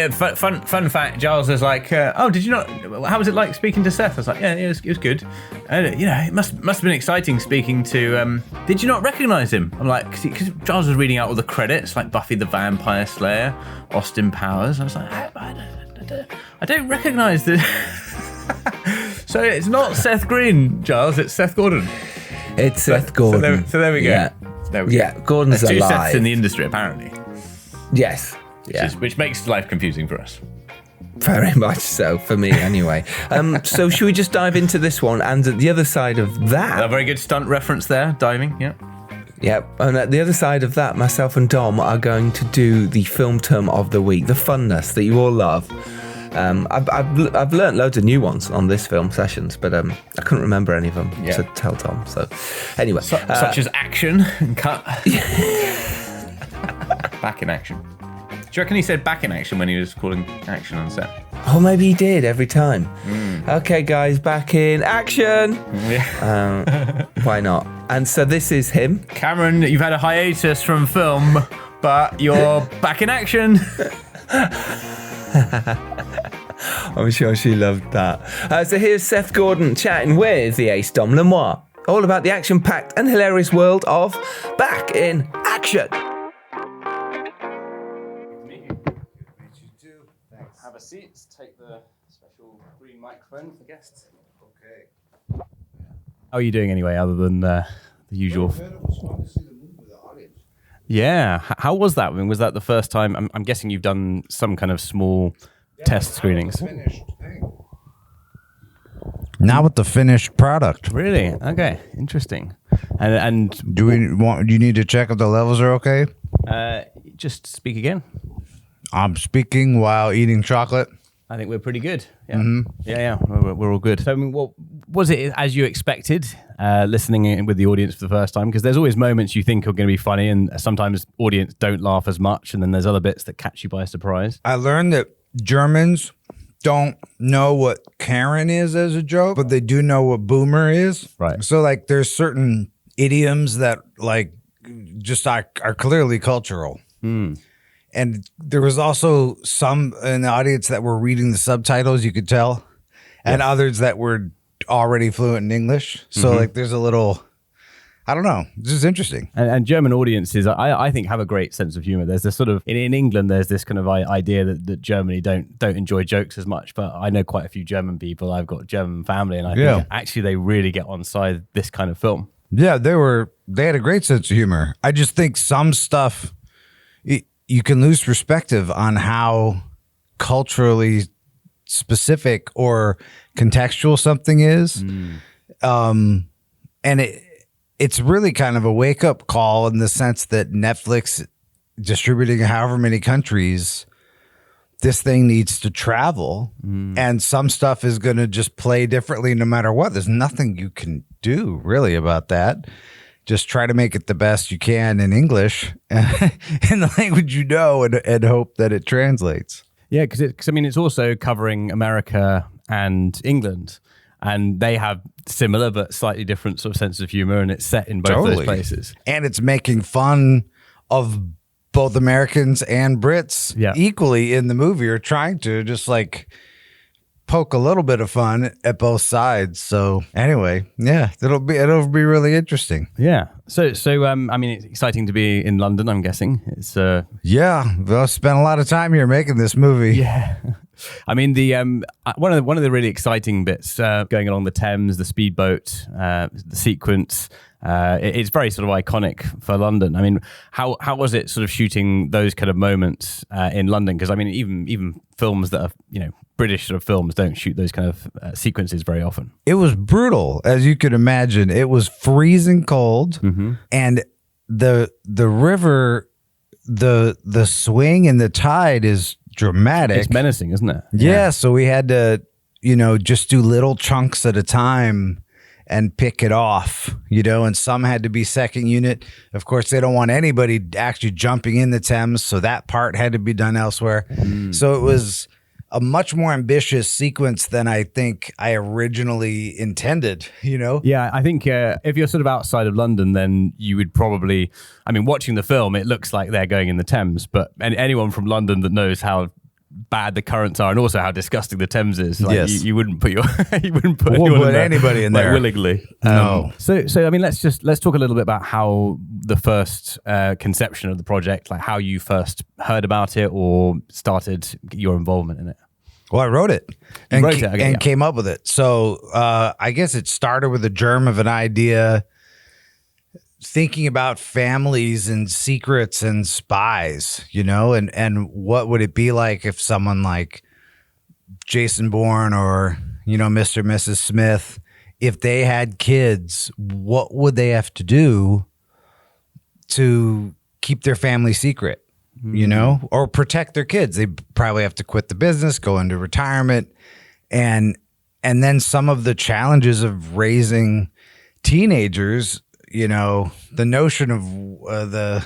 Fun fact, Giles was like, oh, did you not, how was it like speaking to Seth? I was like, yeah, it was good. And, it must have been exciting speaking to, did you not recognize him? I'm like, because Giles was reading out all the credits, like Buffy the Vampire Slayer, Austin Powers. I was like, I don't recognize this. So it's not Seth Green, Giles, it's Seth Gordon. It's Seth Gordon. So there we go. Yeah, Gordon's There's two alive. Seths in the industry, apparently. Yes. Which makes life confusing for us. Very much so, for me anyway. So should we just dive into this one? And at the other side of that... A very good stunt reference there, diving, yeah. Yep, and at the other side of that, myself and Dom are going to do the film term of the week, the funness that you all love. I've learnt loads of new ones on this film sessions, but I couldn't remember any of them to tell Tom. So anyway, such as action and cut. Back in action. Do you reckon he said back in action when he was calling action on set? Oh, maybe he did every time. Okay, guys, back in action. Yeah. Why not? And so this is him. Cameron, you've had a hiatus from film, but you're back in action. I'm sure she loved that. So here's Seth Gordon chatting with the ace Dom Lenoir, all about the action-packed and hilarious world of Back in Action. Have a seat. Take the special green microphone for guests. Okay. How are you doing anyway, other than the usual. Yeah. How was that? I mean, was that the first time? I'm guessing you've done some kind of small test screenings. Not with the finished product. Really? Okay. Interesting. And Do you need to check if the levels are okay? just speak again. I'm speaking while eating chocolate. I think we're pretty good. Yeah, yeah. We're all good. So, I mean, what was it as you expected? Listening in with the audience for the first time, because there's always moments you think are going to be funny, and sometimes audience don't laugh as much, and then there's other bits that catch you by surprise. I learned that Germans don't know what Karen is as a joke, but they do know what boomer is. Right. So, like, there's certain idioms that, like, just are clearly cultural. And there was also some in the audience that were reading the subtitles, you could tell, and others that were already fluent in English. So, like, there's a little, I don't know, this is interesting. And German audiences, I think, have a great sense of humor. There's this sort of, in England, there's this kind of idea that Germany don't enjoy jokes as much, but I know quite a few German people. I've got German family, and I think actually they really get on side this kind of film. Yeah, they had a great sense of humor. I just think some stuff, you can lose perspective on how culturally specific or contextual something is. And it's really kind of a wake-up call in the sense that Netflix distributing however many countries, this thing needs to travel, and some stuff is going to just play differently no matter what. There's nothing you can do really about that. Just try to make it the best you can in English in the language you know, and hope that it translates. Yeah, because I mean, it's also covering America and England, and they have similar but slightly different sort of sense of humor, and it's set in both those places. And it's making fun of both Americans and Brits equally in the movie, or trying to just like poke a little bit of fun at both sides. So anyway, yeah, it'll be really interesting. Yeah. So I mean, it's exciting to be in London, I'm guessing. It's yeah, well, I spent a lot of time here making this movie. Yeah. I mean, the one of the really exciting bits going along the Thames, the speedboat, the sequence. It's very sort of iconic for London. I mean, how was it sort of shooting those kind of moments in London? Because I mean, even films that are, you know, British sort of films don't shoot those kind of sequences very often. It was brutal, as you could imagine. It was freezing cold, and the river, the swing and the tide is dramatic. It's menacing, isn't it? Yeah. So we had to, you know, just do little chunks at a time and pick it off, you know, and some had to be second unit. Of course, they don't want anybody actually jumping in the Thames, so that part had to be done elsewhere. So it was a much more ambitious sequence than I think I originally intended, you know? Yeah, I think if you're sort of outside of London, then you would probably, I mean, watching the film, it looks like they're going in the Thames, but anyone from London that knows how bad the currents are and also how disgusting the Thames is, like you wouldn't put anybody in there willingly. No. So I mean, let's talk a little bit about how the first conception of the project, like how you first heard about it or started your involvement in it. Well, I wrote it and came up with it. So I guess it started with a germ of an idea, thinking about families and secrets and spies, you know, and what would it be like if someone like Jason Bourne or, you know, Mr. and Mrs. Smith, if they had kids, what would they have to do to keep their family secret, you know, or protect their kids? They probably have to quit the business, go into retirement, and then some of the challenges of raising teenagers. You know, the notion of the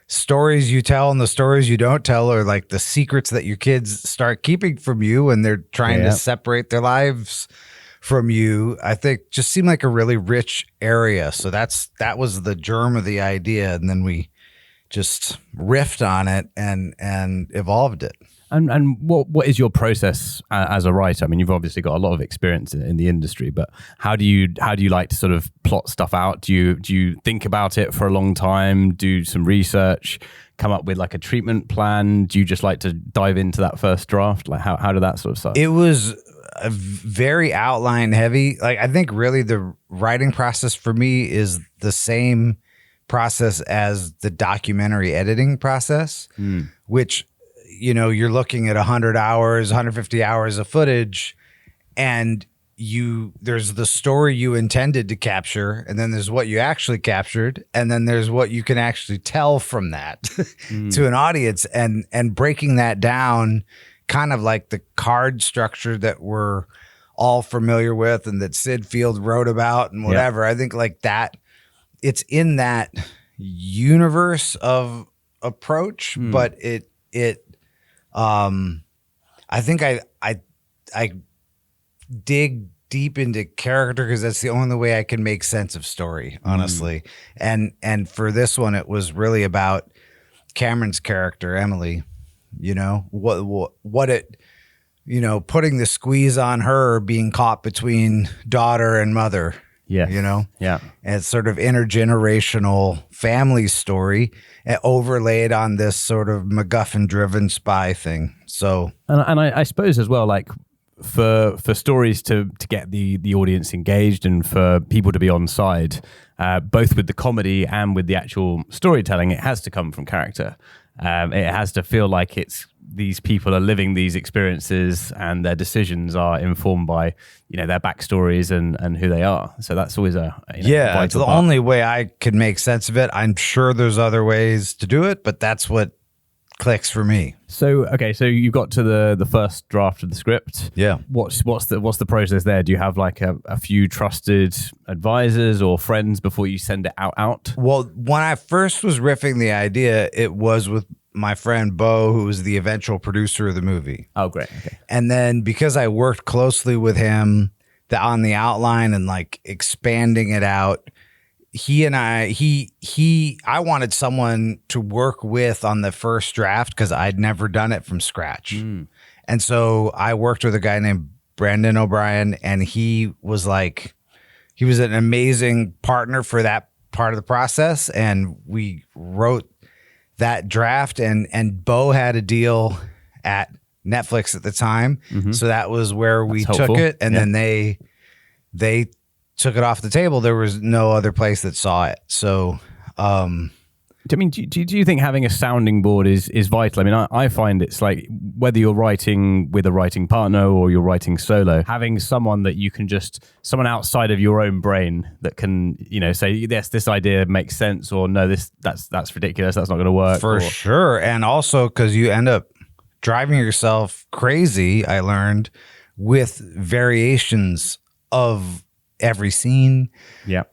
stories you tell and the stories you don't tell, or like the secrets that your kids start keeping from you when they're trying to separate their lives from you, I think just seemed like a really rich area. So that was the germ of the idea. And then we just riffed on it and evolved it. And what is your process as a writer? I mean, you've obviously got a lot of experience in the industry, but how do you like to sort of plot stuff out? Do you think about it for a long time? Do some research? Come up with like a treatment plan? Do you just like to dive into that first draft? Like how did that sort of start? It was a very outline heavy. Like I think really the writing process for me is the same process as the documentary editing process, which, you know, you're looking at 100 hours, 150 hours of footage, and there's the story you intended to capture, and then there's what you actually captured, and then there's what you can actually tell from that to an audience, and breaking that down, kind of like the card structure that we're all familiar with and that Sid Field wrote about and whatever. I think like that, it's in that universe of approach, but I think I dig deep into character because that's the only way I can make sense of story, honestly. And for this one, it was really about Cameron's character, Emily. You know, what it, you know, putting the squeeze on her being caught between daughter and mother. Yeah. You know? Yeah. And it's sort of intergenerational family story overlaid on this sort of MacGuffin-driven spy thing. So, and I suppose as well, like for stories to get the audience engaged and for people to be on side, both with the comedy and with the actual storytelling, it has to come from character. It has to feel like these people are living these experiences and their decisions are informed by, you know, their backstories and who they are. So that's always it's the only way I could make sense of it. I'm sure there's other ways to do it, but that's what clicks for me. So so you got to the first draft of the script. Yeah. What's the process there? Do you have like a few trusted advisors or friends before you send it out? Well, when I first was riffing the idea, it was with my friend Bo, who was the eventual producer of the movie. Oh, great. Okay. And then because I worked closely with him on the outline and like expanding it out, I wanted someone to work with on the first draft because I'd never done it from scratch. And so I worked with a guy named Brandon O'Brien, and he was an amazing partner for that part of the process. And we wrote that draft, and Bo had a deal at Netflix at the time. So that was where we took it. And then they took it off the table. There was no other place that saw it. So, I mean, do you think having a sounding board is vital? I mean, I find it's like whether you're writing with a writing partner or you're writing solo, having someone that you can someone outside of your own brain that can, you know, say, yes, this idea makes sense, or no, that's ridiculous, that's not going to work. For sure. And also because you end up driving yourself crazy, I learned, with variations of every scene,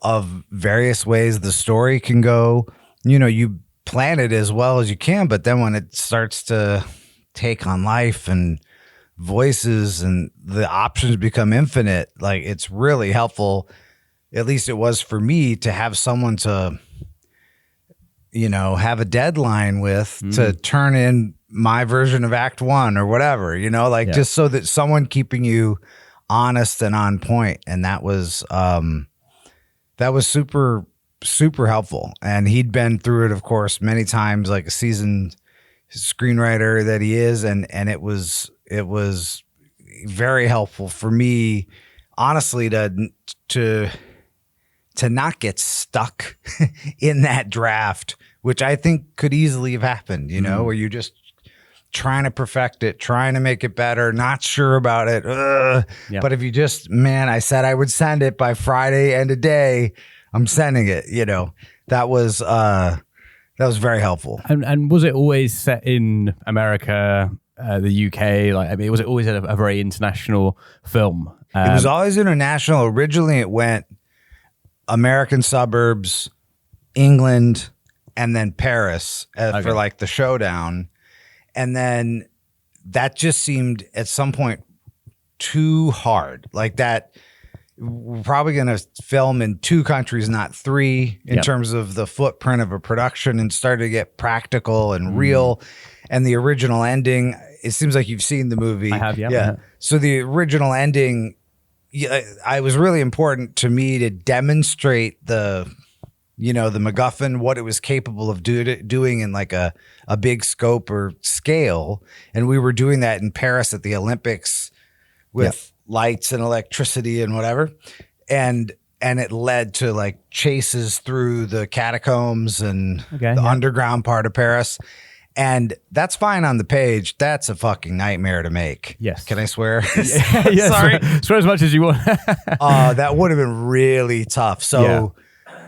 of various ways the story can go. You know, you plan it as well as you can, but then when it starts to take on life and voices and the options become infinite, like it's really helpful, at least it was for me, to have someone to, you know, have a deadline with to turn in my version of Act 1 or whatever, you know, like just so that someone keeping you honest and on point. And that was super, super helpful. And he'd been through it, of course, many times, like a seasoned screenwriter that he is. And it was very helpful for me, honestly, to not get stuck in that draft, which I think could easily have happened, you know, where you're just trying to perfect it, trying to make it better, not sure about it. But if you just, I said I would send it by Friday and a day, I'm sending it, you know. That was very helpful. And was it always set in America, the UK? Like, I mean, was it always a very international film? It was always international. Originally it went American suburbs, England, and then Paris for like the showdown. And then that just seemed at some point too hard. Like that, we're probably going to film in 2 countries, not 3, in terms of the footprint of a production, and started to get practical and real. And the original ending, it seems like you've seen the movie. I have, yeah. Yeah. So the original ending, I was really important to me to demonstrate the MacGuffin, what it was capable of doing in like a big scope or scale. And we were doing that in Paris at the Olympics with lights and electricity and whatever. And it led to like chases through the catacombs and the underground part of Paris. And that's fine on the page. That's a fucking nightmare to make. Yes. Can I swear? Yeah, Sorry. Swear as much as you want. That would have been really tough. So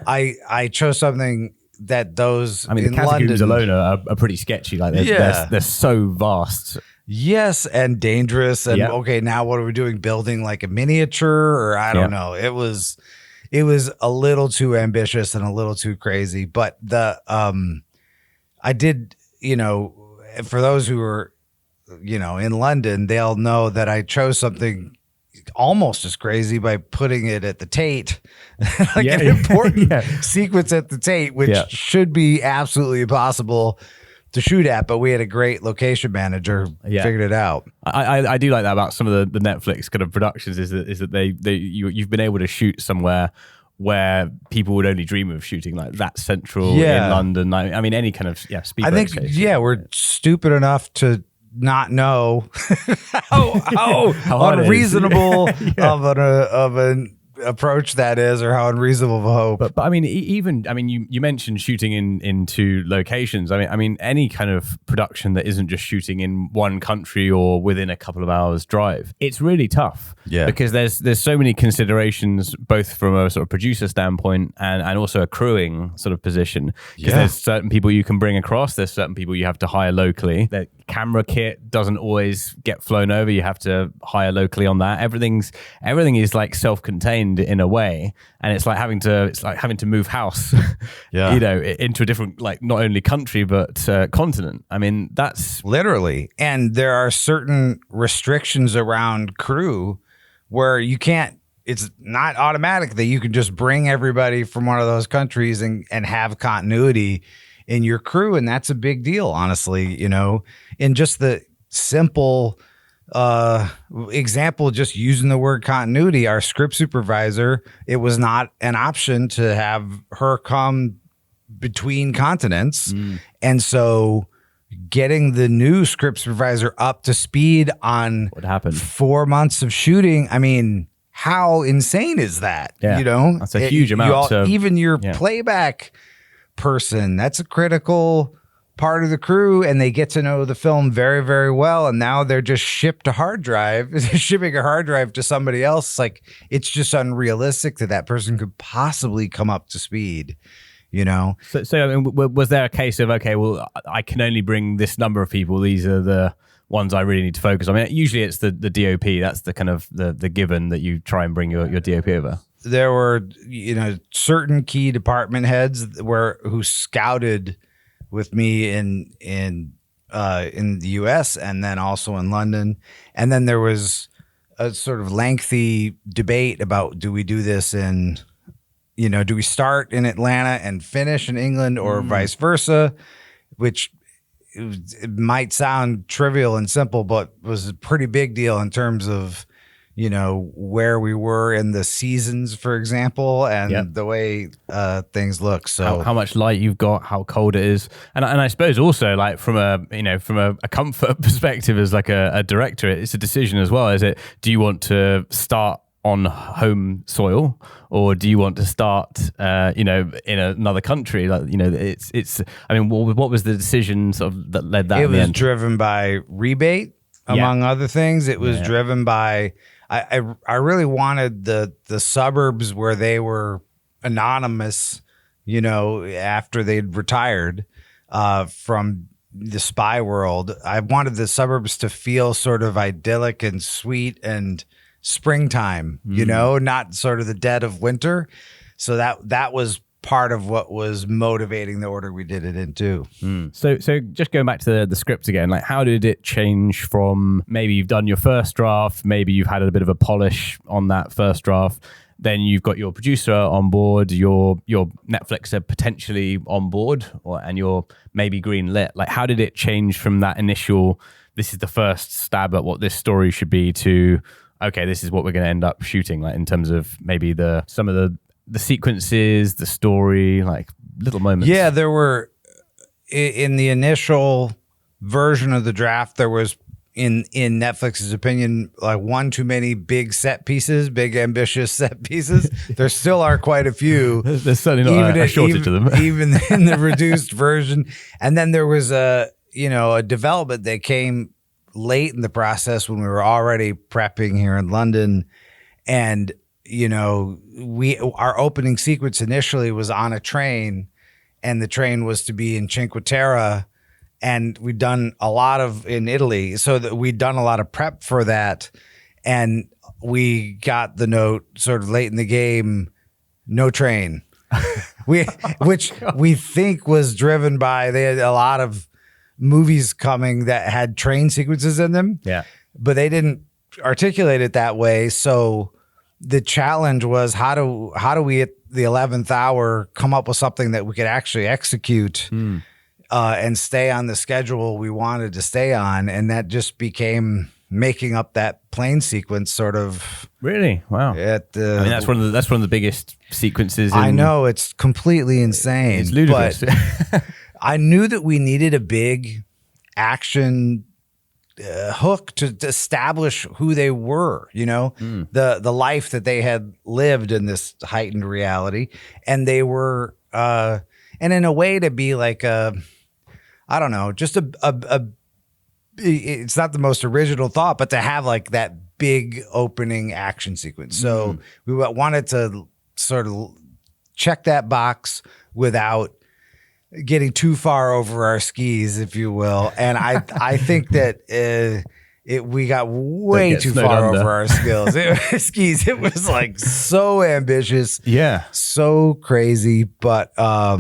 I chose something that those I mean, in the catacombs London, alone are pretty sketchy. Like they're so vast. yes, and dangerous. And okay, now what are we doing? Building like a miniature, or I don't know. It was a little too ambitious and a little too crazy. But I did, for those who are, in London, they'll know that I chose something almost as crazy by putting it at the Tate, like an important sequence at the Tate, which should be absolutely impossible to shoot at, but we had a great location manager figured it out. I do like that about some of the Netflix kind of productions is that you've been able to shoot somewhere where people would only dream of shooting, like that central in London. I mean, any kind of speed. I think we're stupid enough to not know how unreasonable of an approach that is, or how unreasonable of a hope. But I mean, you mentioned shooting in two locations. I mean, any kind of production that isn't just shooting in one country or within a couple of hours drive, it's really tough. Yeah, because there's so many considerations, both from a sort of producer standpoint and also a crewing sort of position. Because there's certain people you can bring across. There's certain people you have to hire locally. The camera kit doesn't always get flown over. You have to hire locally on that. Everything is like self-contained in a way, and it's like having to move house into a different, like, not only country but continent. I mean, that's literally. And there are certain restrictions around crew where you can't, it's not automatic that you can just bring everybody from one of those countries and have continuity in your crew. And that's a big deal, honestly, in just the simple example, just using the word continuity. Our script supervisor, it was not an option to have her come between continents. And so getting the new script supervisor up to speed on what happened 4 months of shooting, I mean, how insane is that? That's a huge amount. Even your playback person, that's a critical part of the crew, and they get to know the film very, very well. And now they're just shipping a hard drive to somebody else. Like, it's just unrealistic that person could possibly come up to speed, So I mean, was there a case of, okay, well, I can only bring this number of people. These are the ones I really need to focus on. I mean, usually it's the DOP. That's the kind of the given that you try and bring your DOP over. There were, certain key department heads who scouted with me in the US and then also in London. And then there was a sort of lengthy debate about, do we do this do we start in Atlanta and finish in England, or vice versa, which it might sound trivial and simple, but was a pretty big deal in terms of, where we were in the seasons, for example, and the way things look. So how much light you've got, how cold it is. And I suppose also, like, from a comfort perspective as like a director, it's a decision as well. Is it, do you want to start on home soil, or do you want to start, in another country? Like, it's. I mean, what was the decision sort of that led that? It was driven by rebate, among other things. It was driven by. I really wanted the suburbs where they were anonymous, after they'd retired from the spy world. I wanted the suburbs to feel sort of idyllic and sweet and springtime, not sort of the dead of winter. So that was part of what was motivating the order we did it in too. So just going back to the script again, like, how did it change from maybe you've done your first draft, maybe you've had a bit of a polish on that first draft, then you've got your producer on board, your Netflix are potentially on board, and you're maybe green lit. Like, how did it change from that initial this is the first stab at what this story should be to, okay, this is what we're going to end up shooting, like in terms of maybe some of the sequences, the story, like little moments. Yeah, there were, in the initial version of the draft, there was, in Netflix's opinion, like one too many big set pieces, big ambitious set pieces. There still are quite a few. There's certainly not a shortage of them. Even in the reduced version. And then there was a development that came late in the process when we were already prepping here in London. And, our opening sequence initially was on a train, and the train was to be in Cinque Terre. And we'd done a lot in Italy, so that we'd done a lot of prep for that. And we got the note sort of late in the game, no train, which we think was driven by, they had a lot of movies coming that had train sequences in them. Yeah. But they didn't articulate it that way. So the challenge was, how do we at the 11th hour come up with something that we could actually execute and stay on the schedule we wanted to stay on. And that just became making up that plane sequence, sort of. Really? Wow. I mean, that's one of the biggest sequences. I know, it's completely insane. It's ludicrous. But I knew that we needed a big action hook to establish who they were, the life that they had lived in this heightened reality. And they were, and in a way to be like I don't know, just it's not the most original thought, but to have like that big opening action sequence. So we wanted to sort of check that box without getting too far over our skis, if you will. And I think that we got way too far over our skis. It was like so ambitious, so crazy. But I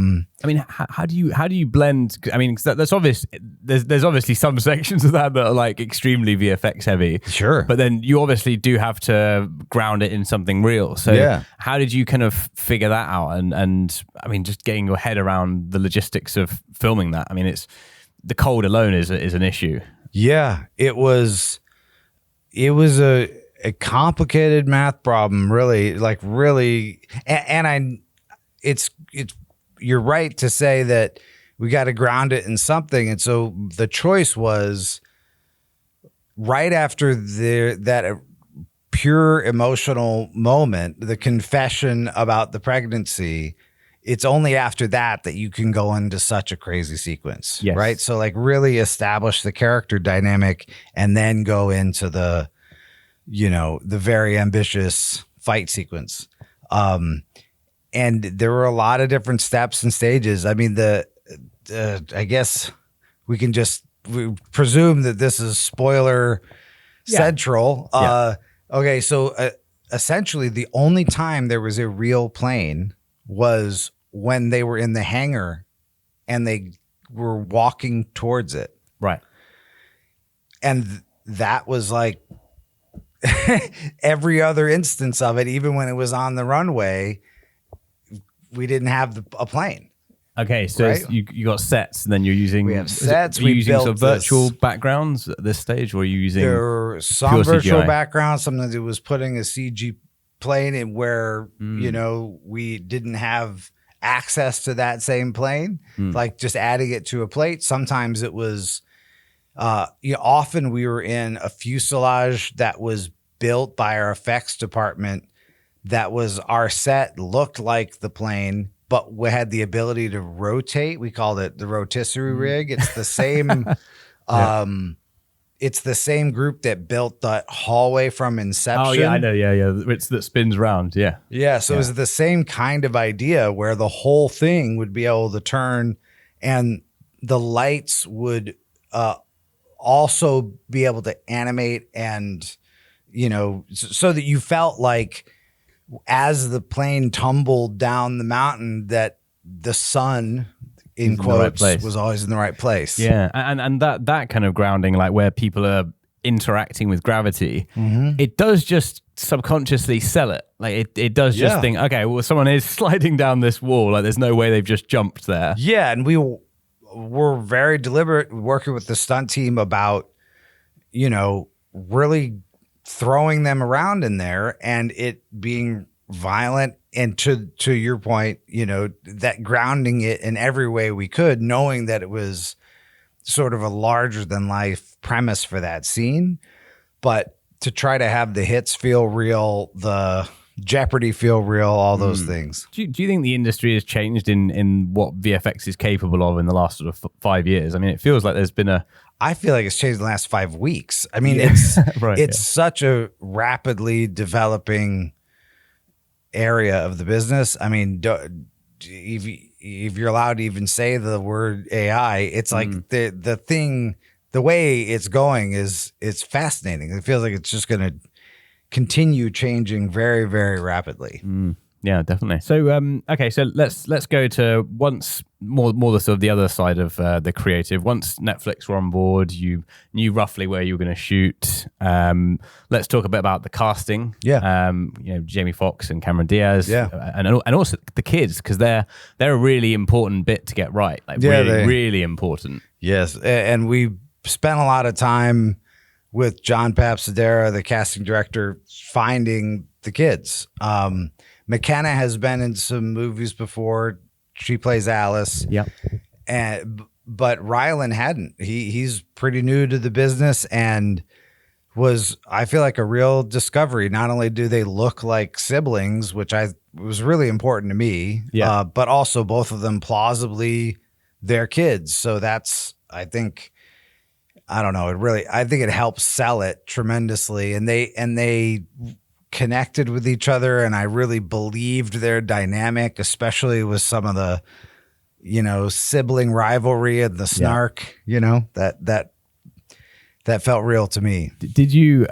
mean, how do you blend? I mean, 'cause that's obvious. There's obviously some sections of that are like extremely VFX heavy. Sure. But then you obviously do have to ground it in something real. So how did you kind of figure that out? And I mean, just getting your head around the logistics of filming that. I mean, the cold alone is an issue. Yeah, it was a complicated math problem, really, and it's you're right to say that we got to ground it in something. And so the choice was right after that pure emotional moment, the confession about the pregnancy. It's only after that you can go into such a crazy sequence, right? So like really establish the character dynamic and then go into the very ambitious fight sequence. And there were a lot of different steps and stages. I mean, I guess we presume that this is spoiler central. Okay, so essentially the only time there was a real plane was when they were in the hangar and they were walking towards it. Right. And that was like every other instance of it, even when it was on the runway, we didn't have a plane. Okay, so right? you got sets, and then you're using. We have sets. Are you using sort of virtual backgrounds at this stage, or are you using? There were some virtual backgrounds. Sometimes it was putting a CG plane in where we didn't have access to that same plane, like just adding it to a plate. Sometimes it was. Often we were in a fuselage that was built by our effects department. That was our set, looked like the plane, but we had the ability to rotate. We called it the rotisserie rig. It's the same. It's the same group that built that hallway from Inception. Oh yeah, I know. Yeah. It's that spins round. Yeah. Yeah. So it was the same kind of idea where the whole thing would be able to turn, and the lights would also be able to animate, and so that you felt like, as the plane tumbled down the mountain, that the sun, in quotes, was always in the right place. Yeah, and that kind of grounding, like where people are interacting with gravity, it does just subconsciously sell it. Like it does just think, okay, well, someone is sliding down this wall. Like there's no way they've just jumped there. Yeah, and we were very deliberate working with the stunt team about really throwing them around in there and it being violent. And to your point, that grounding it in every way we could, knowing that it was sort of a larger than life premise for that scene, but to try to have the hits feel real, the Jeopardy feel real, all those things. Do you think the industry has changed in what VFX is capable of in the last sort of 5 years? I mean, it feels like there's been I feel like it's changed in the last 5 weeks. I mean, it's right, such a rapidly developing area of the business. I mean, if you're allowed to even say the word AI, it's like the way it's going it's fascinating. It feels like it's just going to continue changing very, very rapidly. Yeah, definitely. So, okay, so let's go to once more the sort of the other side of the creative. Once Netflix were on board, you knew roughly where you were going to shoot. Let's talk a bit about the casting. Yeah. Jamie Foxx and Cameron Diaz. Yeah. And also the kids, because they're a really important bit to get right. Like really important. Yes, and we spent a lot of time with John Papsadera, the casting director, finding the kids. McKenna has been in some movies before. She plays Alice. Yep. But Rylan hadn't. He's pretty new to the business and was, I feel like, a real discovery. Not only do they look like siblings, which was really important to me, but also both of them plausibly their kids. So that's, I think it helps sell it tremendously. And they connected with each other, and I really believed their dynamic, especially with some of the, sibling rivalry and the snark, that felt real to me. Did you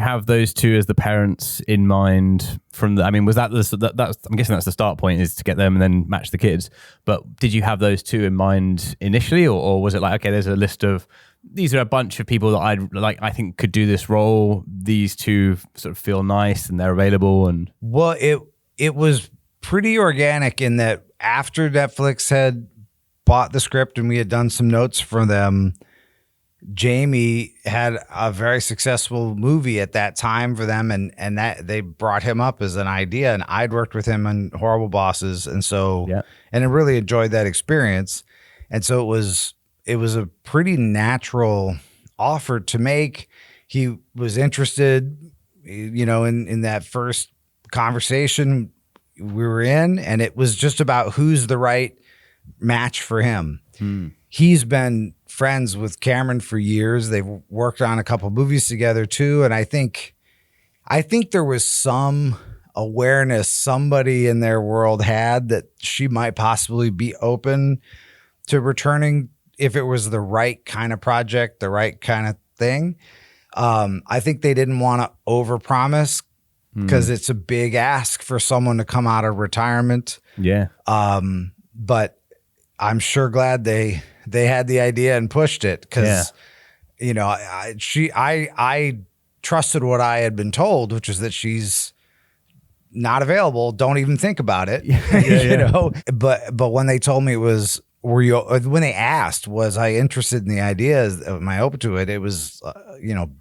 have those two as the parents in mind from the? I mean, was that I'm guessing that's the start point, is to get them and then match the kids. But did you have those two in mind initially, or was it like, okay, there's a list of, these are a bunch of people that I think could do this role. These two sort of feel nice and they're available. And well, it was pretty organic in that after Netflix had bought the script and we had done some notes for them, Jamie had a very successful movie at that time for them, and that they brought him up as an idea, and I'd worked with him on Horrible Bosses, and so and I really enjoyed that experience, and so it was a pretty natural offer to make. He was interested, in that first conversation we were in, and it was just about who's the right match for him. He's been friends with Cameron for years. They've worked on a couple movies together too. And I think there was some awareness somebody in their world had that she might possibly be open to returning if it was the right kind of project, the right kind of thing. I think they didn't want to overpromise because it's a big ask for someone to come out of retirement. Yeah. But I'm sure glad they had the idea and pushed it because, I trusted what I had been told, which is that she's not available. Don't even think about it. But when they told me when they asked, was I interested in the idea? Am I open to it? It was,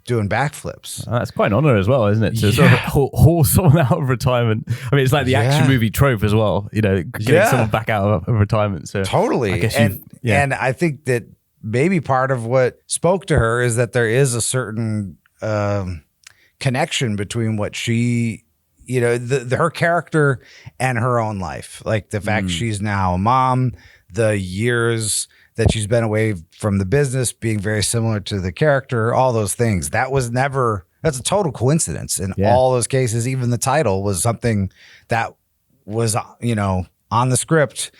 doing backflips. That's quite an honor as well, isn't it? To sort of haul someone out of retirement. I mean, it's like the action movie trope as well, getting someone back out of retirement. So totally. I guess and I think that maybe part of what spoke to her is that there is a certain connection between what she, her character and her own life. Like the fact she's now a mom, the years that she's been away from the business being very similar to the character, all those things. That's a total coincidence in all those cases. Even the title was something that was, on the script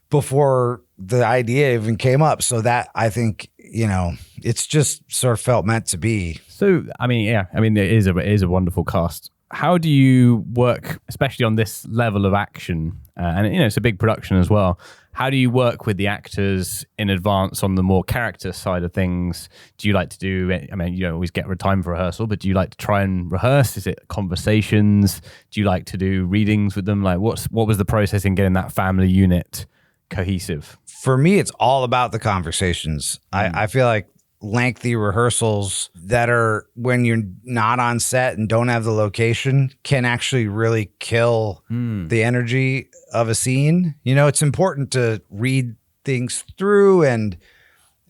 before the idea even came up. So that, I think, it's just sort of felt meant to be. So, it is a wonderful cast. How do you work, especially on this level of action? And it's a big production as well. How do you work with the actors in advance on the more character side of things? Do you like to do, you don't always get time for rehearsal, but do you like to try and rehearse? Is it conversations? Do you like to do readings with them? Like what was the process in getting that family unit cohesive? For me, it's all about the conversations. I feel like lengthy rehearsals that are when you're not on set and don't have the location can actually really kill the energy of a scene. You know, it's important to read things through,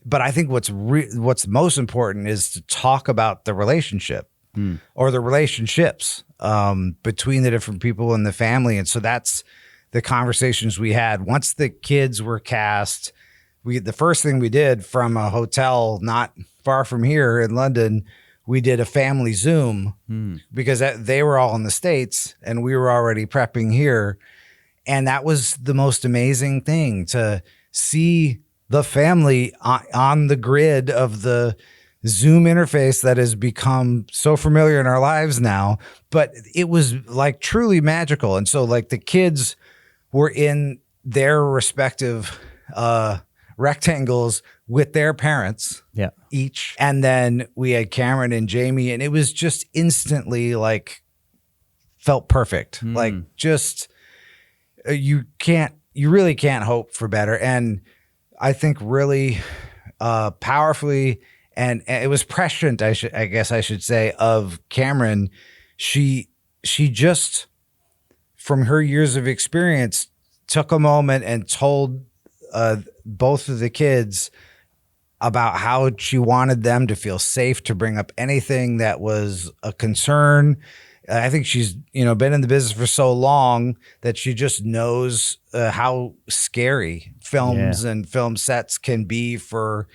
but I think what's most important is to talk about the relationship or the relationships between the different people in the family. And so that's the conversations we had. Once the kids were cast, the first thing we did from a hotel not far from here in London, we did a family Zoom because they were all in the States and we were already prepping here. And that was the most amazing thing, to see the family on the grid of the Zoom interface that has become so familiar in our lives now. But it was like truly magical. And so like the kids were in their respective rectangles with their parents each. And then we had Cameron and Jamie, and it was just instantly like felt perfect. Like just you really can't hope for better. And I think really powerfully, and it was prescient, I guess I should say, of Cameron. She just, from her years of experience, took a moment and told both of the kids about how she wanted them to feel safe to bring up anything that was a concern. I think she's, been in the business for so long that she just knows how scary films and film sets can be for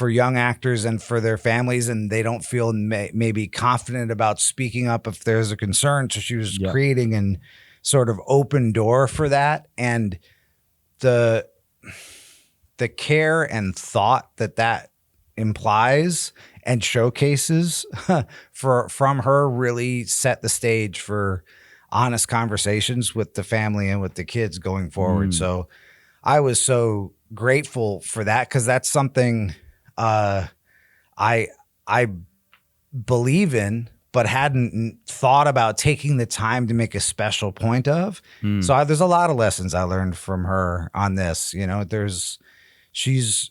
young actors and for their families, and they don't feel maybe confident about speaking up if there's a concern. So she was creating an sort of open door for that, and the care and thought that implies and showcases from her really set the stage for honest conversations with the family and with the kids going forward. So I was so grateful for that, because that's something I believe in, but hadn't thought about taking the time to make a special point of. So there's a lot of lessons I learned from her on this. She's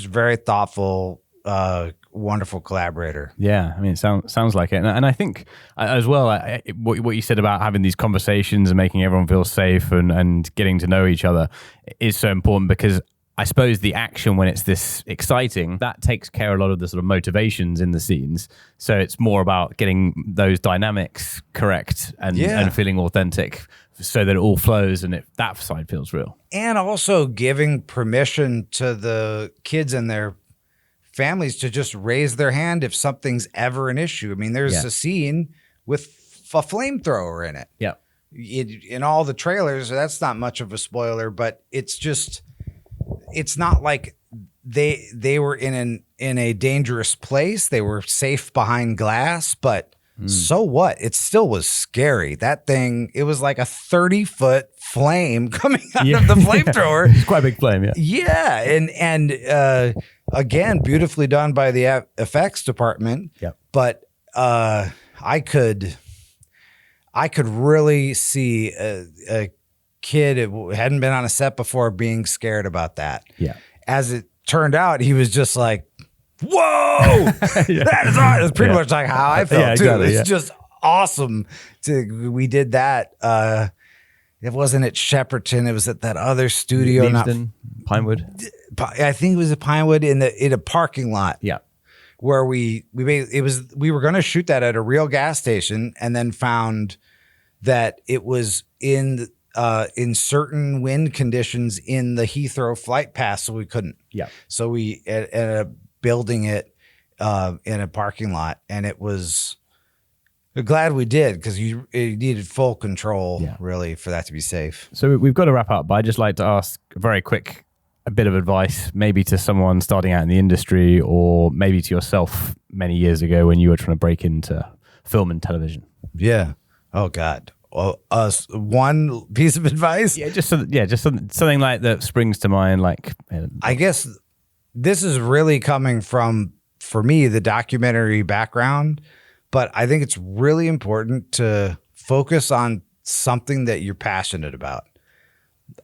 very thoughtful, wonderful collaborator. Yeah, I mean, it sounds like it, and I think as well, what you said about having these conversations and making everyone feel safe and getting to know each other is so important, because I suppose the action, when it's this exciting, that takes care of a lot of the sort of motivations in the scenes. So it's more about getting those dynamics correct and feeling authentic, so that it all flows and that side feels real. And also giving permission to the kids and their families to just raise their hand if something's ever an issue. I mean, there's a scene with a flamethrower in it. Yeah. In all the trailers, that's not much of a spoiler, but it's not like they were in a dangerous place. They were safe behind glass, but so what? It still was scary. That thing, it was like a 30-foot flame coming out of the flamethrower. It's quite a big flame, yeah. Yeah, and again, beautifully done by the effects department. Yep. But I could really see a kid who hadn't been on a set before being scared about that. Yeah. As it turned out, he was just like, whoa, that is awesome. It's pretty much like how I felt too. It's just awesome. We did that. It wasn't at Shepperton. It was at that other studio. Pinewood. I think it was at Pinewood in a parking lot. Yeah. Where we were going to shoot that at a real gas station, and then found that it was in certain wind conditions in the Heathrow flight path, so we couldn't. Yeah. So we ended up building it in a parking lot, and it was glad we did, because it needed full control, really, for that to be safe. So we've got to wrap up, but I'd just like to ask a bit of advice, maybe to someone starting out in the industry, or maybe to yourself many years ago when you were trying to break into film and television. Yeah. Oh God. One piece of advice. Yeah, just something like that springs to mind. Like, I guess this is really coming from, for me, the documentary background, but I think it's really important to focus on something that you're passionate about,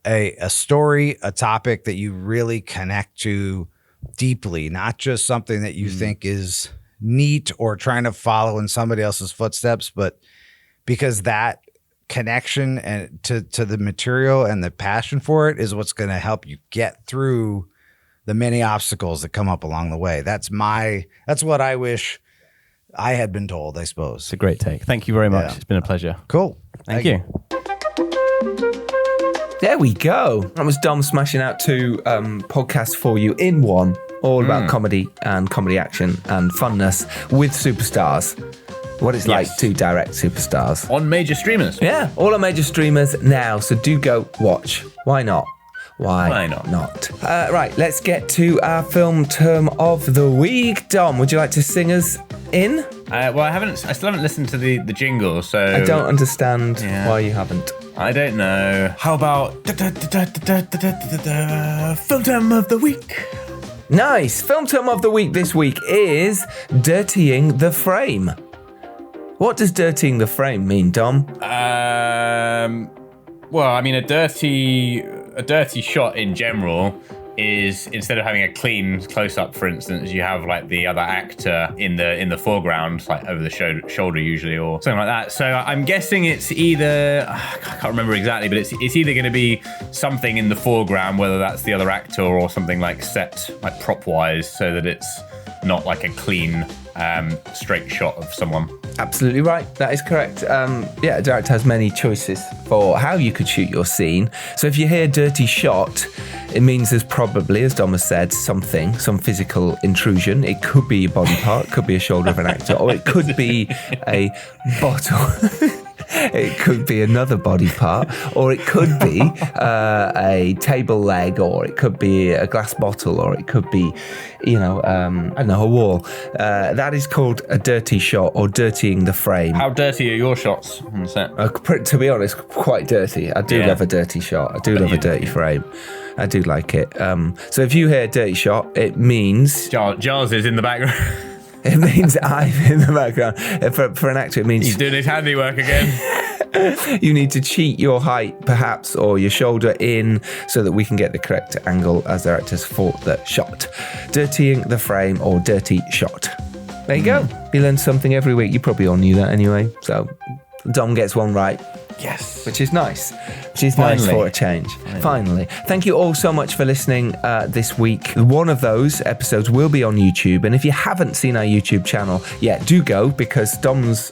a story, a topic that you really connect to deeply, not just something that you think is neat or trying to follow in somebody else's footsteps, but because that connection and to the material and the passion for it is what's going to help you get through the many obstacles that come up along the way. That's what I wish I had been told, I suppose. It's a great take. Thank you very much. Yeah. It's been a pleasure. Cool. Thank you. There we go. That was Dom smashing out 2 podcasts for you in one, all about comedy and comedy action and funness with superstars. What it's like to direct superstars. On major streamers. Yeah, all on major streamers now, so do go watch. Why not? Why not? Right, let's get to our film term of the week. Dom, would you like to sing us in? Well, I still haven't listened to the jingle, so I don't understand why you haven't. I don't know. How about film term of the week? Nice. Film term of the week this week is Dirtying the Frame. What does dirtying the frame mean, Dom? Well, I mean, a dirty shot in general is, instead of having a clean close-up, for instance, you have like the other actor in the foreground, like over the shoulder usually, or something like that. So I'm guessing it's either, I can't remember exactly, but it's either going to be something in the foreground, whether that's the other actor or something like set, like prop-wise, so that it's not like a clean, straight shot of someone. Absolutely right. That is correct. A director has many choices for how you could shoot your scene. So if you hear dirty shot, it means there's probably, as Dom has said, some physical intrusion. It could be a body part, could be a shoulder of an actor, or it could be a bottle. It could be another body part, or it could be a table leg, or it could be a glass bottle, or it could be, a wall. That is called a dirty shot or dirtying the frame. How dirty are your shots on the set? To be honest, quite dirty. I do love a dirty shot. I do love a dirty frame. I do like it. So if you hear a dirty shot, it means Giles is in the background. It means I'm in the background. For an actor, it means He's doing his handiwork again. you need to cheat your height, perhaps, or your shoulder in, so that we can get the correct angle as the actors for the shot. Dirtying the frame or dirty shot. There you go. You learn something every week. You probably all knew that anyway. So Dom gets one right. Yes. Which is nice. Nice for a change. Finally. Thank you all so much for listening this week. One of those episodes will be on YouTube. And if you haven't seen our YouTube channel yet, do go, because Dom's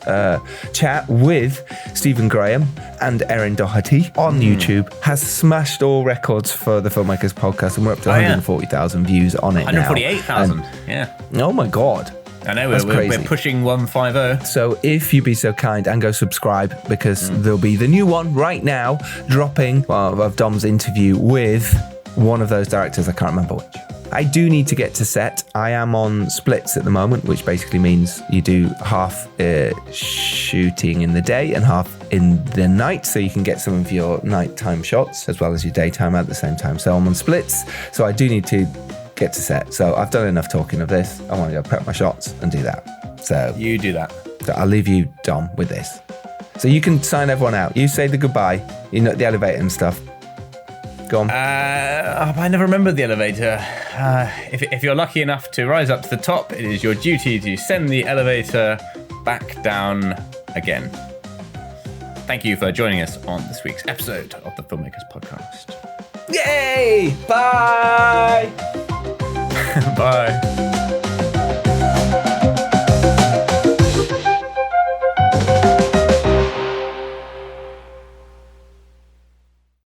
chat with Stephen Graham and Erin Doherty on YouTube has smashed all records for the Filmmakers Podcast. And we're up to 140,000 views on it 148,000. Yeah. Oh my God. I know, we're pushing 150. So if you be so kind and go subscribe, because there'll be the new one right now dropping of Dom's interview with one of those directors. I can't remember which. I do need to get to set. I am on splits at the moment, which basically means you do half shooting in the day and half in the night, so you can get some of your nighttime shots as well as your daytime at the same time. So I'm on splits, so I do need to get to set. So I've done enough talking of this. I want to go prep my shots and do that. So you do that. So I'll leave you, Dom, with this. So you can sign everyone out. You say the goodbye. You know, the elevator and stuff. Go on. I never remembered the elevator. If you're lucky enough to rise up to the top, it is your duty to send the elevator back down again. Thank you for joining us on this week's episode of the Filmmakers Podcast. Yay! Bye! Bye.